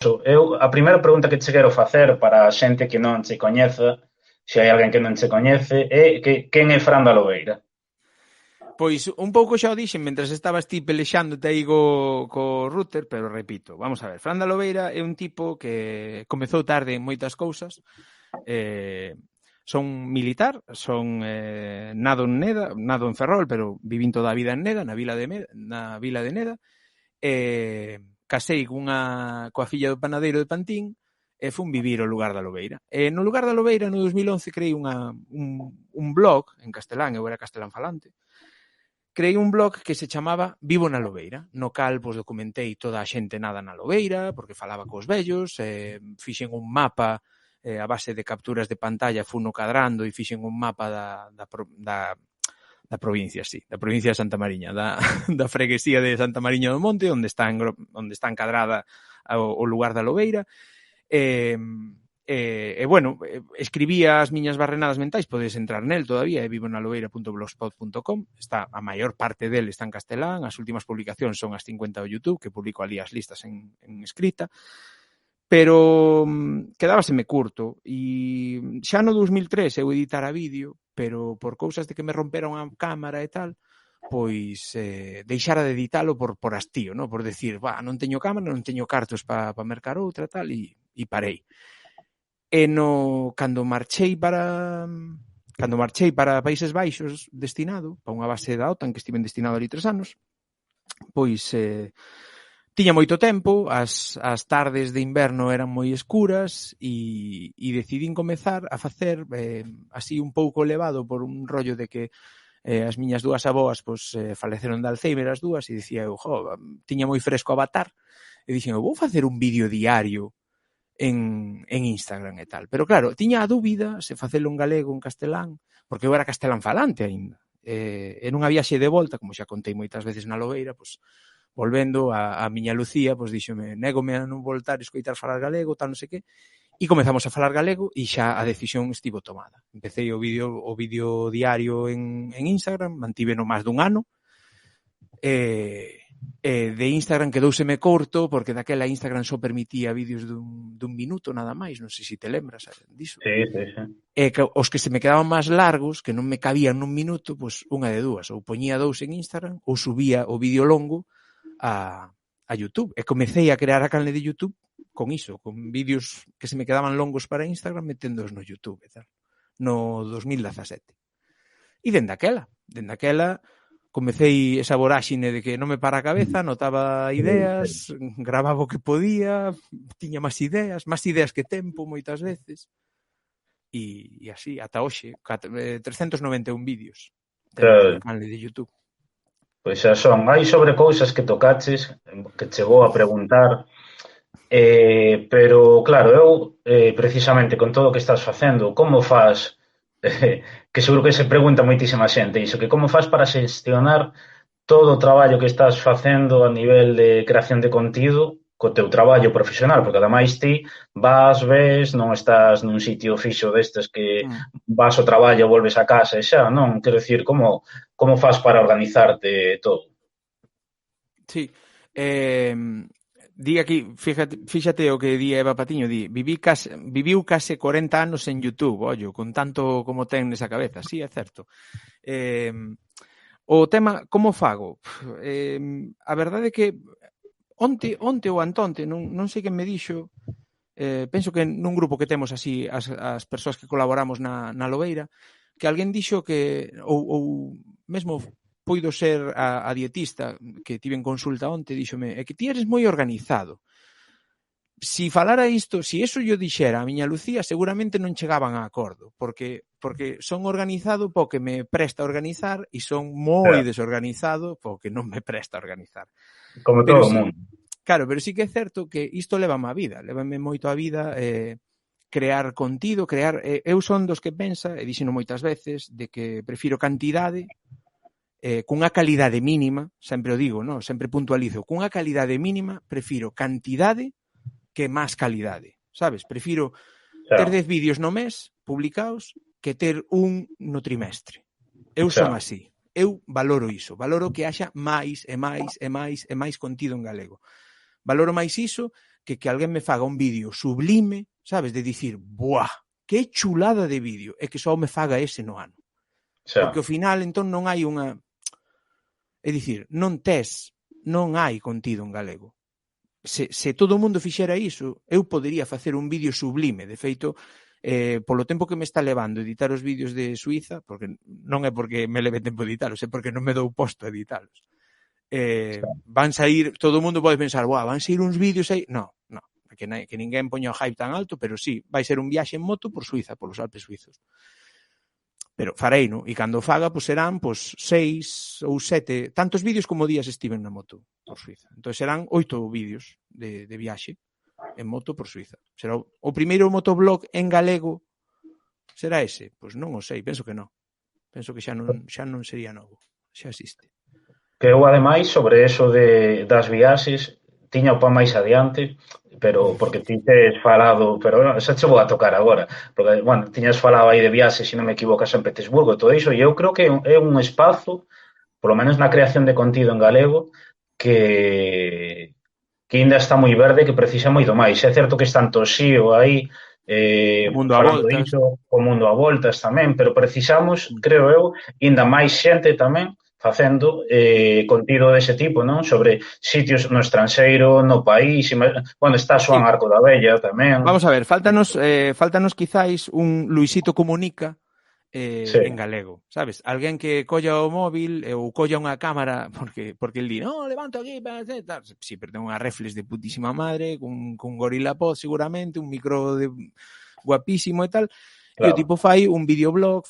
A primeira pregunta que che quero facer para a xente que non che coñeza, se hai alguén que non che coñece, é quen é Fran da Lobeira? Pois un pouco xa o dixen mentras estabas ti pelexándote aí co router, pero repito, vamos a ver, Fran da Lobeira é un tipo que comezou tarde en moitas cousas, son militar, son nado en Neda, nado en Ferrol, pero vivín toda a vida en Neda, na vila de Neda, casei coa filla do panadeiro de Pantín, e fun vivir ao lugar da Lobeira. E no lugar da Lobeira, no 2011, creei un blog en castelán, eu era castelán falante, creei un blog que se chamaba Vivo na Lobeira, no cal pois, documentei toda a xente nada na Lobeira, porque falaba cos vellos, fixen un mapa a base de capturas de pantalla, funo cadrando e fixen un mapa da provincia, sí, da provincia de Santa Mariña, da freguesía de Santa Mariña do Monte, onde está encadrada o lugar da Lobeira. Bueno, escribía as miñas barrenadas mentais, podes entrar nel todavía, vivonalobeira.blogspot.com, está a maior parte del está en castelán, as últimas publicacións son as 50 do YouTube, que publico ali as listas en escrita, pero quedábaseme curto, e xa no 2003 eu editara vídeo, pero por cousas de que me romperon a cámara e tal, pois deixara de editalo por hastío, no? Por decir, non teño cámara, non teño cartos para mercar outra, tal, e parei. E cando marchei para Países Baixos destinado, para unha base da OTAN, que estive destinado ali 3 anos, pois tiña moito tempo, as tardes de inverno eran moi escuras e decidín comezar a facer así un pouco elevado por un rollo de que as miñas dúas avoas pois, faleceron de Alzheimer as dúas e dicía eu, tiña moi fresco Avatar e dixen, eu vou facer un vídeo diario en Instagram e tal. Pero claro, tiña a dúbida se facelo en galego, en castelán, porque eu era castelán falante aínda. En unha viaxe de volta, como xa contei moitas veces na Lobeira, pois, volvendo a miña Lucía, pois díxome, négome a non voltar a escoitar falar galego, tal, non sei que, e comezamos a falar galego e xa a decisión estivo tomada. Empecé o vídeo diario en Instagram, mantíveno máis dun ano, de Instagram quedouseme corto porque daquela Instagram só permitía vídeos dun minuto nada máis, non sei se te lembras diso. Sí. E que os que se me quedaban máis largos, que non me cabían nun minuto, pois unha de dúas, ou poñía 2 en Instagram ou subía o vídeo longo a YouTube. E comecei a crear a canle de YouTube con iso, con vídeos que se me quedaban longos para Instagram meténdoos no YouTube e tal, no 2017. E dende aquela comecei esa voráxine de que non me para a cabeza, anotaba ideas, gravaba o que podía, tiña máis ideas que tempo moitas veces, e así, ata hoxe, 391 vídeos no canal de YouTube. Pois xa son, hai sobre cousas que tocaches, que chegou a preguntar, pero claro, eu precisamente con todo o que estás facendo, como faz... que seguro que se pregunta moitísima xente iso, que como faz para xestionar todo o traballo que estás facendo a nivel de creación de contido co teu traballo profesional, porque ademais ti ves, non estás nun sitio fixo destes que vas ao traballo e volves a casa e xa, non? Quero dicir, como faz para organizarte todo? Sí, di aquí, fíxate o que di Eva Patiño, viviu case 40 anos en YouTube, ollo, con tanto como ten nesa cabeza, sí, é certo. O tema, como fago? A verdade é que onte ou antonte, non sei quen me dixo, penso que nun grupo que temos así, as persoas que colaboramos na Lobeira, que alguén dixo que, ou mesmo puido ser a dietista que tive en consulta onte, díxome, é que ti eres moi organizado. Si falara isto, si eso yo dixera a miña Lucía, seguramente non chegaban a acordo, porque son organizado po que me presta a organizar e son moi desorganizado po que non me presta a organizar. Como todo o mundo. Claro, pero sí que é certo que isto lévame moito a vida, crear contido, eu son dos que pensa, e dixeno moitas veces, de que prefiro cantidade cunha calidade mínima, sempre o digo, no? Sempre puntualizo, cunha calidade mínima prefiro cantidade que máis calidade, sabes? Prefiro ter 10 vídeos no mes publicados que ter un no trimestre. Eu son así, eu valoro iso, valoro que haxa máis e máis contido en galego. Valoro máis iso que alguén me faga un vídeo sublime, sabes, de dicir, buah, que chulada de vídeo, e que só me faga ese no ano. Porque ao final, entón, non hai unha... É dicir, non hai contido en galego. Se todo o mundo fixera iso, eu podería facer un vídeo sublime. De feito, polo tempo que me está levando editar os vídeos de Suiza, porque non é porque me leve tempo editalos, é porque non me dou posto a editalos. Van sair, todo o mundo pode pensar, van sair uns vídeos aí. No, que ninguén poña o hype tan alto, pero sí, vai ser un viaxe en moto por Suiza, polos Alpes suizos. Pero farei, no? E cando faga, pois serán 6 ou 7, tantos vídeos como días estiven na moto por Suiza. Entón serán 8 vídeos de viaxe en moto por Suiza. Será o primeiro motoblog en galego, será ese? Pois non o sei, penso que non. Penso que xa non sería novo, xa existe. Que eu, ademais, sobre eso das viaxes, tiña o pa máis adiante, pero porque ti tes falado, pero xa che vou a tocar agora, porque, bueno, tiñas falado aí de viaxes, se non me equivoco, a San Petersburgo, todo iso, e eu creo que é un espazo, polo menos na creación de contido en galego, que ainda está moi verde, que precisa moito máis. É certo que está en Toxío aí, O mundo a falando voltas. diso, o mundo a voltas tamén, pero precisamos, creo eu, ainda máis xente tamén facendo contido dese tipo, non? Sobre sitios no estranxeiro, no país, bueno, está Xoan Arco da Vella tamén. Vamos a ver, faltanos quizáis un Luisito Comunica en galego, sabes? Alguén que colla o móvil ou colla unha cámara, porque el di, no, levanto aquí, tal. Sí, pero ten unha reflex de putísima madre, cun GorillaPod seguramente, un micro guapísimo e tal, claro. E o tipo fai un videoblog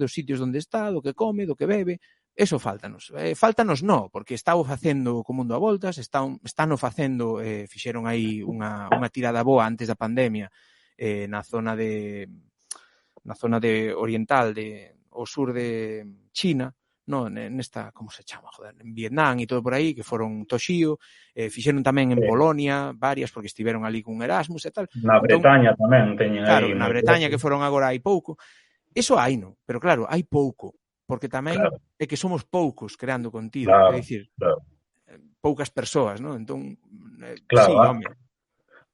dos sitios onde está, do que come, do que bebe. Eso faltanos. Faltanos no, porque estaba facendo co mundo a voltas, están facendo, fixeron aí unha tirada boa antes da pandemia na zona de oriental, o sur de China, no, nesta, como se chama, joder, en Vietnam e todo por aí, que foron Toxío, fixeron tamén en Polonia, varias, porque estiveron ali cun Erasmus e tal. Na Bretaña tamén teñen aí. Claro, na Bretaña, que foron agora hai pouco. Eso hai, no, pero claro, hai pouco. Porque tamén é que somos poucos creando contido, é dicir, poucas persoas, non? Entón, sí, home.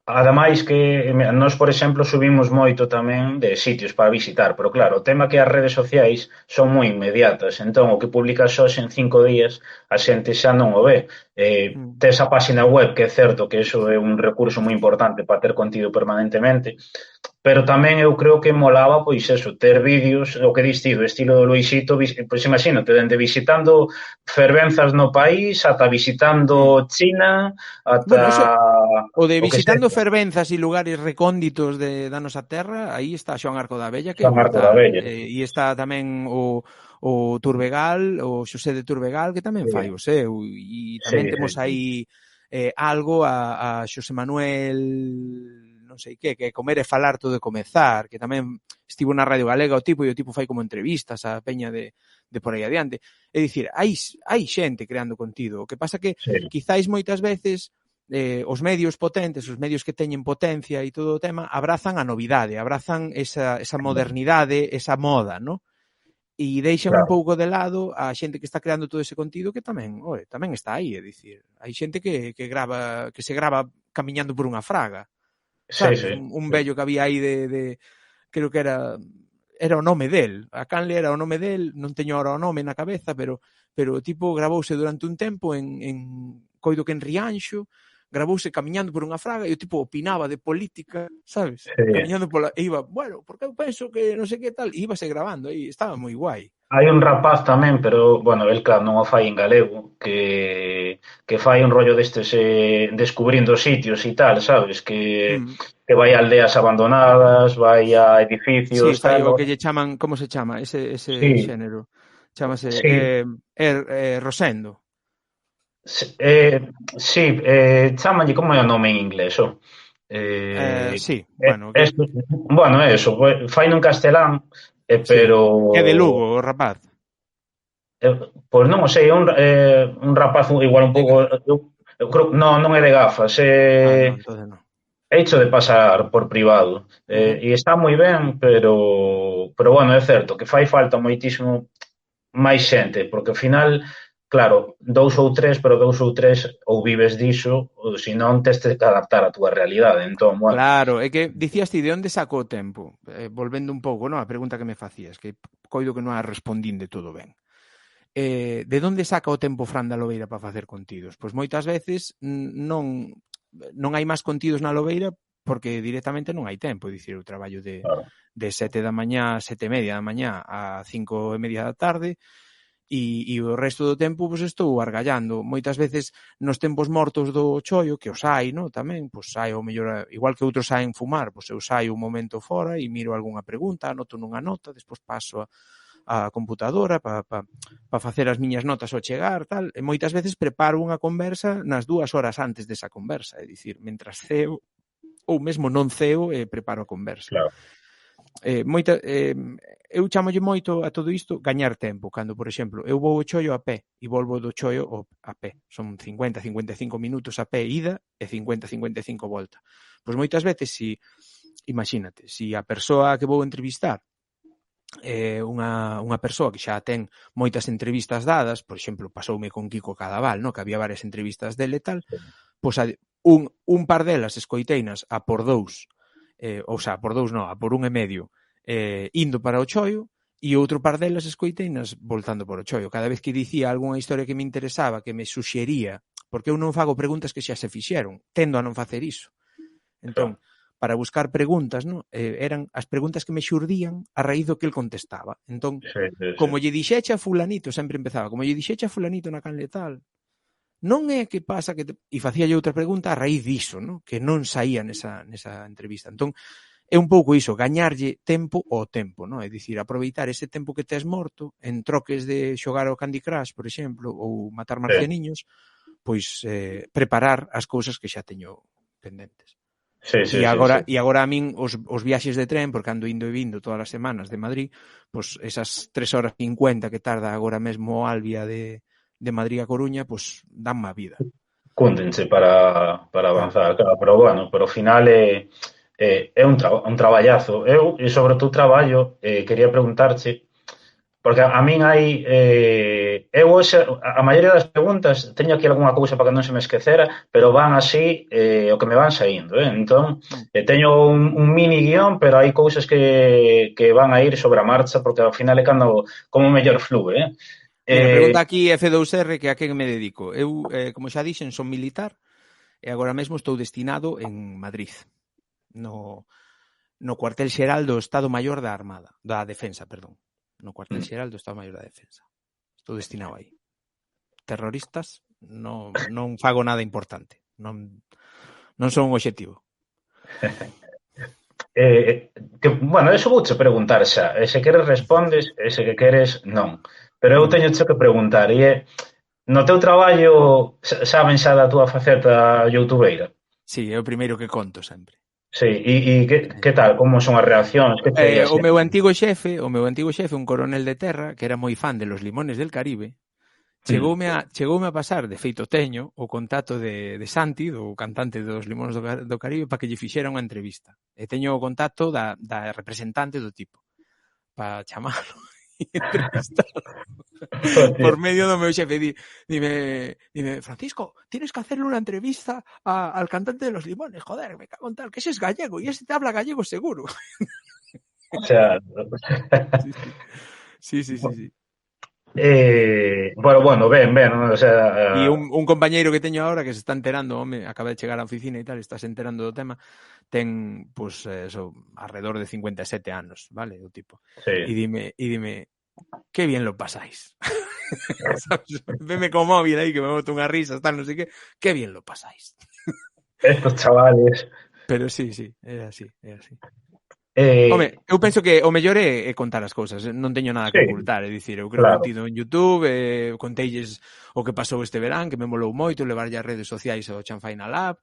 Ademais que nós, por exemplo, subimos moito tamén de sitios para visitar, pero claro, o tema que as redes sociais son moi inmediatas, entón o que publicas hoxe en 5 días a xente xa non o ve. Tes a página web, que é certo que iso é un recurso moi importante para ter contido permanentemente, pero tamén eu creo que molaba, pois eso, ter vídeos, o que distido, estilo do Luisito, pois imagínate, dende visitando fervenzas no país, ata visitando China, ata... Bueno, eso, o de visitando fervenzas e lugares recónditos da nosa terra, aí está Xoan Arco da Vella, que é brutal. E está tamén o Turbegal, o Xosé de Turbegal, que tamén fai o seu, e tamén temos aí algo a Xosé Manuel... non sei que é Comer e Falar todo de comezar, que tamén estivo na Radio Galega o tipo, e o tipo fai como entrevistas a peña de por aí adiante. É dicir, hai xente creando contido. O que pasa que quizáis moitas veces os medios potentes, os medios que teñen potencia e todo o tema, abrazan a novidade, abrazan esa modernidade, esa moda, non? E deixan un pouco de lado a xente que está creando todo ese contido, que tamén está aí, é dicir, hai xente que se grava camiñando por unha fraga. Sabes? Un vello que había aí de creo que era o nome del, a canle era o nome del, non teño ahora o nome na cabeza, pero o tipo gravouse durante un tempo en coido que en Rianxo, gravouse camiñando por unha fraga e o tipo opinaba de política, sabes? Camiñando e iba, bueno, porque eu penso que non sei que tal, e íbase grabando aí, estaba moi guai. Hai un rapaz tamén, pero, bueno, el claro, non o fai en galego, que fai un rollo destes descubrindo sitios e tal, sabes? Que vai a aldeas abandonadas, vai a edificios... Sí, fai o que lle chaman, como se chama ese xénero? Chámase Rosendo. Sí, chámanlle, como é o nome en inglés, sí, bueno... Bueno, eso, fai nun castelán, pero... É de Lugo, o rapaz. Pois non o sei, é un rapaz igual un pouco... Eu creo, non é de gafas, entonces non. É hecho de pasar por privado. E está moi ben, pero bueno, é certo que fai falta moitísimo máis xente, porque ao final claro, 2 ou 3, pero 2 ou 3 ou vives diso, ou senón tes que adaptar a túa realidade. Entón, bueno, Claro, é que dicías ti de onde saco o tempo? Volvendo un pouco, non, a pregunta que me facías, que coido que non a respondín de todo ben. De onde saca o tempo Fran da Lobeira para facer contidos? Pois moitas veces non hai máis contidos na Lobeira porque directamente non hai tempo, é dicir, o traballo claro, de 7 da mañá, 7:30 da mañá a 5:30 da tarde, e o resto do tempo pois estou argallando. Moitas veces nos tempos mortos do chollo, que os hai, no, tamén, pois hai o mellor, igual que outros saen fumar, pois eu saio un momento fora e miro algunha pregunta, anoto nunha nota, despois paso a computadora para facer as miñas notas ao chegar, tal, e moitas veces preparo unha conversa nas 2 horas antes desa conversa, é dicir, mentras ceo ou mesmo non ceo, preparo a conversa. claro. Eu chamolle moito a todo isto gañar tempo, cando, por exemplo, eu vou ao chollo a pé e volvo do chollo a pé. Son 50-55 minutos a pé ida e 50-55 volta. Pois moitas veces, imagínate, si a persoa que vou entrevistar unha persoa que xa ten moitas entrevistas dadas, por exemplo, pasoume con Kiko Cadaval, no, que había varias entrevistas dele e tal, pois un par delas escoiteinas a por 2, ou xa, por 2 non, a por 1,5, indo para o chollo, e outro par delas escoiteinas voltando por o chollo. Cada vez que dicía algunha historia que me interesaba, que me suxería, porque eu non fago preguntas que xa se fixeron, tendo a non facer iso. Entón, para buscar preguntas, no? Eran as preguntas que me xurdían a raíz do que el contestaba. Entón, como lle dixeche a fulanito, sempre empezaba, como lle dixeche a fulanito na canle tal, non é que pasa que... E facíalle outra pregunta a raíz diso, no? Que non saía nesa entrevista. Entón, é un pouco iso, gañarlle tempo ao tempo, no? É dicir, aproveitar ese tempo que tes morto en troques de xogar ao Candy Crush, por exemplo, ou matar marcianiños, pois preparar as cousas que xa teño pendentes. E agora a min os viaxes de tren, porque ando indo e vindo todas as semanas de Madrid, pois esas 3 horas 50 que tarda agora mesmo o Albia de Madrid a Coruña, pois danme a vida. Cúndense para avanzar, claro, pero bueno, pero ao final é un traballazo. Eu, e sobre o teu traballo, quería preguntarche, porque a min hai eu hoxe, a maioría das preguntas teño aquí algunha cousa para que non se me esquecera, pero van así o que me van saindo, entón teño un mini guión, pero hai cousas que van a ir sobre a marcha, porque ao final é cando como mellor flúe. Mira, pregunta aquí F2R que a que me dedico. Eu, como xa dixen, son militar e agora mesmo estou destinado en Madrid, no cuartel xeral do Estado Maior da Armada, da Defensa, perdón. No cuartel xeral do Estado Maior da Defensa. Estou destinado aí. Terroristas, non fago nada importante. Non son un obxectivo. Bueno, eso vouche preguntar xa. Se queres respondes, e se que queres, non. Pero eu teño que preguntar, e no teu traballo saben xa da túa faceta youtubeira? Sí, é o primeiro que conto sempre. Sí, e que tal? Como son as reaccións? O meu antigo xefe, un coronel de terra, que era moi fan de Los Limones del Caribe, chegoume a pasar, de feito teño, o contacto de Santi, do cantante dos Limones do Caribe, para que lle fixera unha entrevista. E teño o contacto da representante do tipo, para chamarlo e entrevistarlo. Por medio do meu xefe, dime, Francisco, tienes que hacerle unha entrevista al cantante de Los Limones, joder, me cago en tal, que ese es gallego, e ese te habla gallego seguro. O sea... Sí. Bueno, ben, o sea... E un compañeiro que teño agora que se está enterando, home, acaba de chegar á oficina e tal, estás enterando do tema, ten, pois, alrededor de 57 anos, vale, o tipo. Sí. E dime, qué bien lo pasáis. ¿Sabes? Veme con móvil aí que me boto unha risa, tal, non sei que bien lo pasáis. Estos chavales... Pero sí, é así. Home, eu penso que o mellor é contar as cousas, non teño nada que ocultar, é dicir, eu creo contido en YouTube, conteilles o que pasou este verán, que me molou moito, levarlle as redes sociais ao Chanfaina Lab,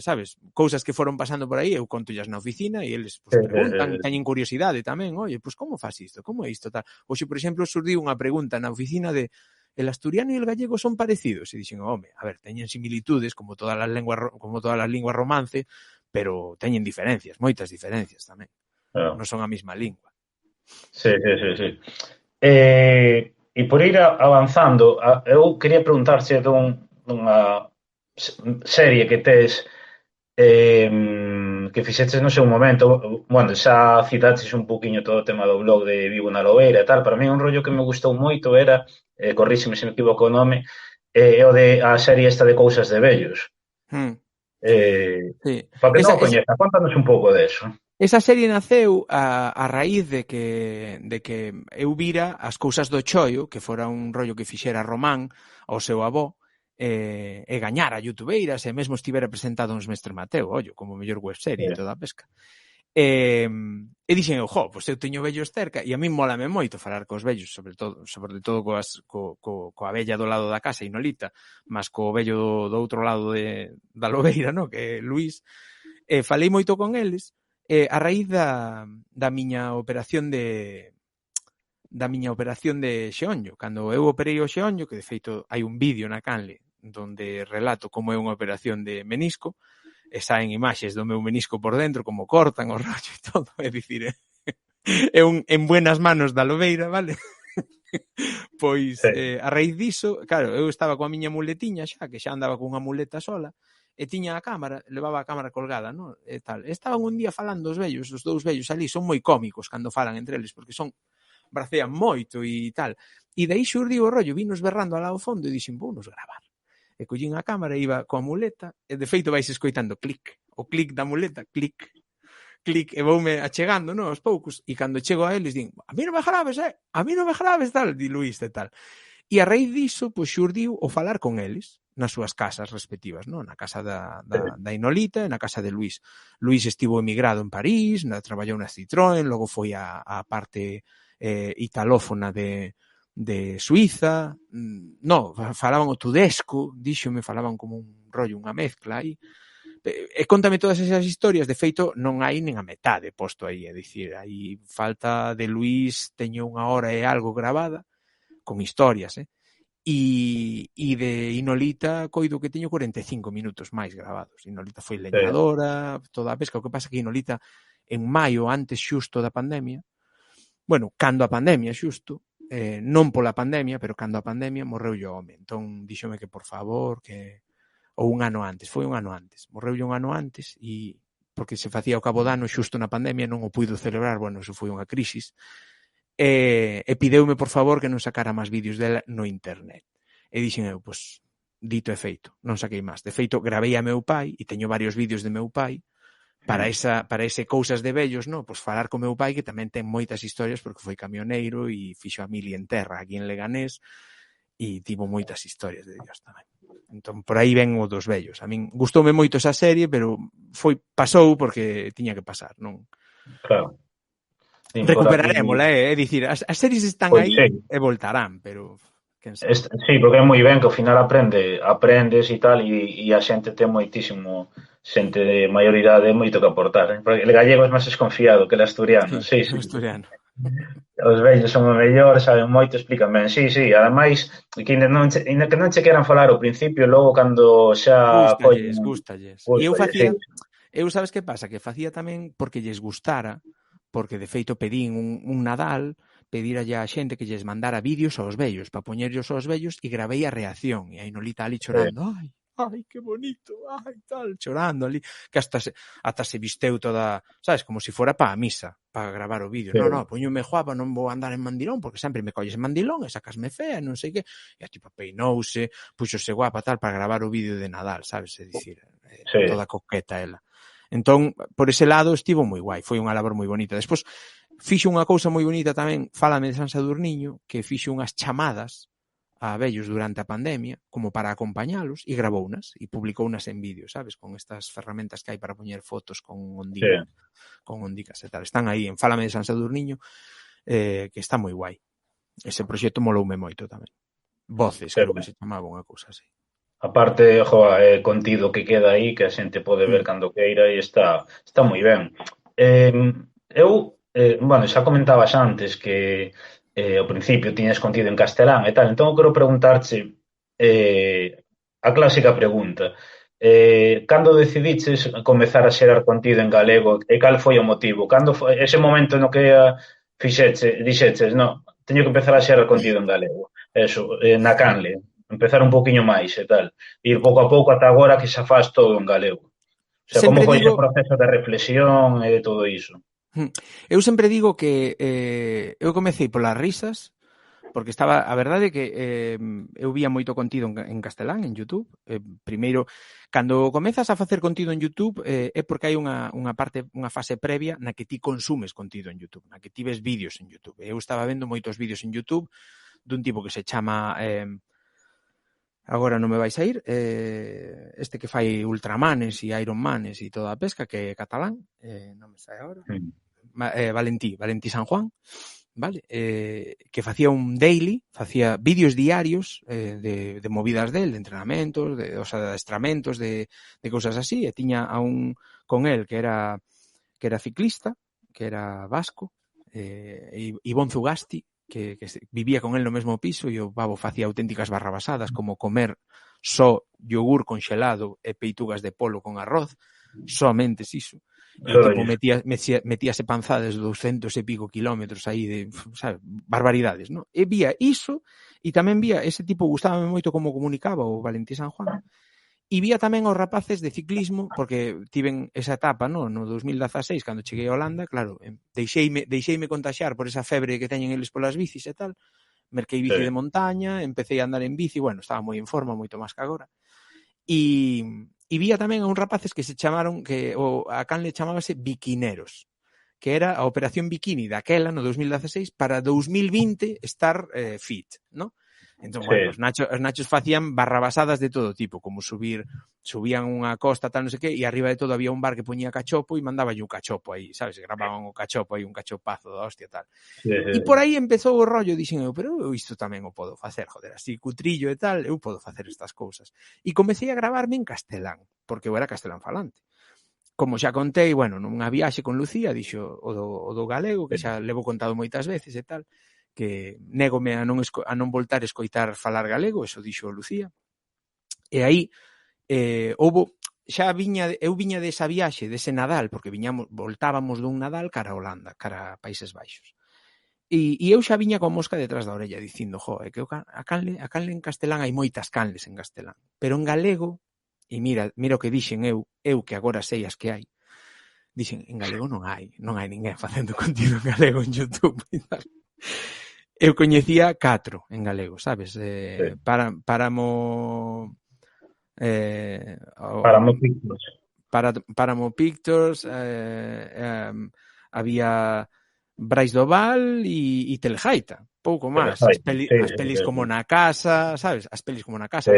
sabes, cousas que foron pasando por aí, eu contollas na oficina e eles preguntan, teñen curiosidade tamén, oye, como faz isto, como é isto, tal. Hoxe, por exemplo, surdiu unha pregunta na oficina de el asturiano e el gallego son parecidos, e dixen, home, a ver, teñen similitudes, como todas as linguas romance, pero teñen diferencias, moitas diferencias tamén. Non son a mesma lingua. Sí. E por ir avanzando, eu quería preguntarche dunha serie que tes que fixeches no seu momento, bueno, xa citaches un poquinho todo o tema do blog de Vivo na Lobeira e tal, para mí un rollo que me gustou moito era, corríxeme se me equivoco o nome, o de a serie esta de Cousas de Vellos. Hmm. Sí. Para que non o coñeza, contanos un pouco deso. Esa serie naceu a raíz de que eu vira As cousas do choio, que fora un rollo que fixera Román ao seu avó, e gañara youtubeiras, e mesmo estivera presentado uns Mestre Mateo, ollo, como mellor webserie e toda a pesca. E dixen eu, pois eu teño vellos cerca, e a min mólame moito falar cos vellos, sobre todo coa vella do lado da casa, Inolita, mas co vello do outro lado da Lobeira, no? Que é Luís, falei moito con eles, a raíz da miña operación de xeonllo. Cando eu operei o xeonllo, que de feito hai un vídeo na canle donde relato como é unha operación de menisco, e saen imaxes do meu menisco por dentro, como cortan o rollo e todo, é dicir, é un en buenas manos da Lobeira, vale? Pois, a raíz diso, claro, eu estaba coa miña muletiña xa, que xa andaba cunha muleta sola, e tiña a cámara, levaba a cámara colgada, non? E tal. Estaban un día falando os dous vellos ali, son moi cómicos cando falan entre eles, porque bracean moito e tal. E dai xurdiu o rollo, vinos berrando alá ao fondo e dixen, vounos gravar. E collín a cámara, iba coa muleta, e de feito vais escoitando clic, o clic da muleta, clic, clic, e voume achegando, non, aos poucos, e cando chego a eles, din, a mí non me grabes, a mí non me grabes, tal, di Luís, e tal. E a raíz diso, pois xurdiu o falar con eles nas súas casas respectivas, non? Na casa da Inolita e na casa de Luís. Luís estivo emigrado en París, traballou na Citroën, logo foi a parte italófona de Suiza, falaban o tudesco, falaban como un rollo, unha mezcla aí. E contame todas esas historias, de feito non hai nin a metade posto aí, é dicir, aí falta de Luís, teño 1 hora e algo gravada, con historias, e de Inolita coido que teño 45 minutos máis gravados. Inolita foi leñadora, toda a pesca, o que pasa que Inolita en maio, antes xusto da pandemia, bueno, cando a pandemia xusto, non pola pandemia, pero cando a pandemia morreu o home, entón díxome que por favor, que ou 1 ano antes, foi 1 ano antes, morreu 1 ano antes, e porque se facía o cabo dano xusto na pandemia, non o puido celebrar, bueno, eso foi unha crisis, e pideume por favor que non sacara máis vídeos dela no internet. E dixen eu, pois, dito e feito, non saquei máis. De feito, gravei a meu pai, e teño varios vídeos de meu pai, para ese Cousas de Vellos, no? Pois falar con meu pai, que tamén ten moitas historias, porque foi camioneiro e fixo a mili en terra aquí en Leganés, e tivo moitas historias de Dios tamén. Entón, por aí ven o dos vellos. A min gustoume moito esa serie, pero pasou porque tiña que pasar, non? Claro. Recuperarémola, é dicir, as series están pois aí e voltarán, pero quen sabe. Sí, porque é moi ben que ao final aprendes e tal, e a xente ten moitísimo, xente de maior idade, moito que aportar, porque el gallego é máis desconfiado que el asturiano. Sí. Asturiano. Os vellos son o mellor, saben moito, explican ben. Sí, ademais, que ainda que non che queran falar ao principio, logo cando xa gústalles. E eu facía, sabes que pasa? Que facía tamén porque lles gustara, porque de feito pedín un Nadal, pedíralle a xente que lles mandara vídeos aos vellos, para poñerllos aos vellos, e gravei a reacción, e a Inolita ali chorando, ai, que bonito, ai, tal, chorando ali, que hasta se visteu toda, sabes, como se fora para a misa, para gravar o vídeo. Non, poñome guapa, non vou andar en mandilón, porque sempre me colles en mandilón e sacasme fea, non sei que, e a tipo peinouse, puxose guapa, tal, para gravar o vídeo de Nadal, sabes, é dicir, toda coqueta ela. Entón, por ese lado, estivo moi guai, foi unha labor moi bonita. Despois, fixo unha cousa moi bonita tamén, fálame de San Sadurniño, que fixo unhas chamadas a vellos durante a pandemia, como para acompañalos, e gravounas, e publicounas en vídeo, sabes, con estas ferramentas que hai para poñer fotos con ondicas e tal. Están aí en Fálame de San Sadurniño, que está moi guai. Ese proxecto moloume moito tamén. Voces, creo que se chamaba unha cousa así. Aparte, contido que queda aí, que a xente pode ver cando queira, e está moi ben. Eu, bueno, xa comentabas antes que ao principio tiñas contido en castelán e tal, entón eu quero preguntarche a clásica pregunta. Cando decidiches comezar a xerar contido en galego e cal foi o motivo? Cando foi ese momento no que dixeches, no, teño que empezar a xerar contido en galego. Eso, na Canle. Empezar un pouquiño máis e tal. Ir pouco a pouco ata agora que xa faz todo en galego. O sea, como Sempre foi ese digo, proceso de reflexión e de todo iso? eu sempre digo que eu comecei polas risas, porque estaba, a verdade é que eu vía moito contido en castelán, en YouTube. Primeiro, cando comezas a facer contido en YouTube, é porque hai unha fase previa na que ti consumes contido en YouTube, na que ti ves vídeos en YouTube. Eu estaba vendo moitos vídeos en YouTube dun tipo que se chama agora non me vais a ir, este que fai Ultramanes e Ironmanes e toda a pesca, que é catalán, non me sae agora, Valentí San Juan, vale, que facía un daily, facía vídeos diarios de movidas del, de entrenamentos, de adestramentos, de cousas así, e tiña a un con el que era ciclista, que era vasco, Ivón Zugasti, que vivía con él no mesmo piso e o babo facía auténticas barrabasadas como comer só yogur conxelado e peitugas de polo con arroz, soamente iso. E o tipo metíase panzades 200 e pico kilómetros aí de, sabe, barbaridades, non? E vía iso, e tamén vía ese tipo, gustábame moito como comunicaba o Valentí San Juan, e vía tamén aos rapaces de ciclismo, porque tiven esa etapa, no 2016, cando cheguei a Holanda, claro, deixeime contaxiar por esa febre que teñen eles polas bicis e tal, merquei bici de montaña, empecé a andar en bici, bueno, estaba moi en forma, moito máis que agora, e vía tamén a uns rapaces que se chamaron, que a canle chamábase Biquineros, que era a operación bikini daquela, no 2016, para 2020 estar fit, non? Entón, bueno, os nachos facían barrabasadas de todo tipo, como subían unha costa, tal, non sei que, e arriba de todo había un bar que poñía cachopo e mandaban un cachopo aí, sabes? Gravaban o cachopo aí, un cachopazo da hostia, tal. E por aí empezou o rollo, dixen eu, pero eu isto tamén o podo facer, joder, así cutrillo e tal, eu podo facer estas cousas. E comecei a gravarme en castelán, porque eu era castelán falante. Como xa contei, bueno, nunha viaxe con Lucía, dixo o do galego, que xa levo contado moitas veces e tal, que négome a non voltar a escoitar falar galego, eso dixo Lucía. E aí eu viña desa viaxe, dese Nadal, porque voltábamos dun Nadal cara a Holanda, cara a Países Baixos. E eu xa viña con mosca detrás da orella dicindo, é que a canle en castelán hai moitas canles en castelán, pero en galego, e mira o que dixen eu que agora sei as que hai, dixen, en galego non hai ninguén facendo contido en galego en YouTube e tal. Eu coñecía 4 en galego, sabes? Páramo Pictures, había Brais do Val e Telejaita, pouco máis. As pelis como Na Casa, sabes? As pelis como Na Casa,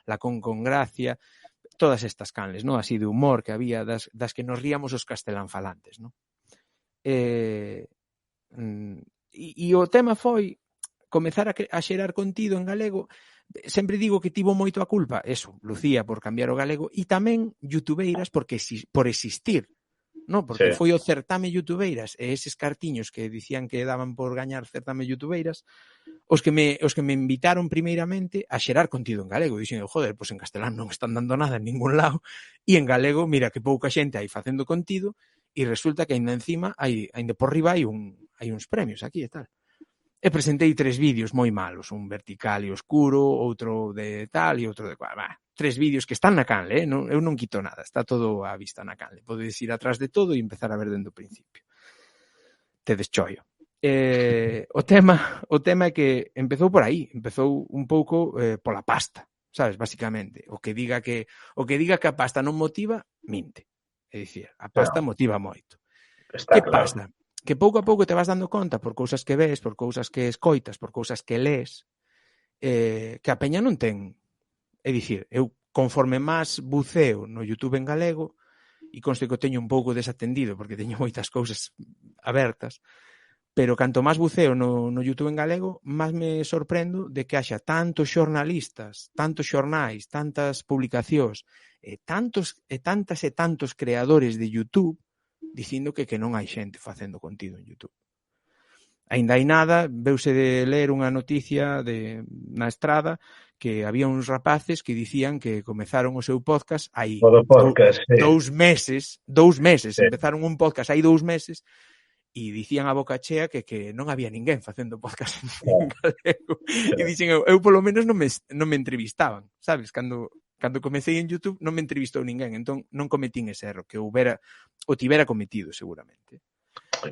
La con Gracia, todas estas canles, ¿no? Así de humor que había das que nos ríamos os castelán falantes, ¿no? E o tema foi comezar a xerar contido en galego. Sempre digo que tivo moito a culpa, eso, Lucía por cambiar o galego, e tamén youtubeiras por existir, no? Porque foi o certame youtubeiras e eses cartiños que dicían que daban por gañar certame youtubeiras os que me invitaron primeiramente a xerar contido en galego. Dixen, joder, pois en castelán non están dando nada en ningún lado, e en galego, mira que pouca xente hai facendo contido, e resulta que ainda encima, ainda por riba hai uns premios aquí e tal. E presentei 3 vídeos moi malos, un vertical e oscuro, outro de tal e outro de cual. 3 vídeos que están na canle, eu non quito nada, está todo á vista na canle. Podes ir atrás de todo e empezar a ver dende o principio. Tedes chollo. O tema é que empezou por aí, empezou un pouco pola pasta, sabes, basicamente. O que diga que a pasta non motiva, minte. É dicir, a pasta motiva moito. Que pasa? Que pouco a pouco te vas dando conta por cousas que ves, por cousas que escoitas, por cousas que lees, que a peña non ten. É dicir, eu conforme máis buceo no YouTube en galego, e conste que teño un pouco desatendido porque teño moitas cousas abertas, pero canto máis buceo no YouTube en galego, máis me sorprendo de que haxa tantos xornalistas, tantos xornais, tantas publicacións, tantos creadores de YouTube dicindo que non hai xente facendo contido en YouTube. Ainda hai nada, veuse de ler unha noticia na Estrada que había uns rapaces que dicían que comezaron o seu podcast hai 2 meses, empezaron un podcast hai 2 meses e dicían a boca chea que non había ninguén facendo podcast en Claro, galego. E claro. dixen, eu polo menos non me entrevistaban, sabes? Cando comecei en YouTube non me entrevistou ninguén, entón non cometín ese erro que o tivera cometido seguramente.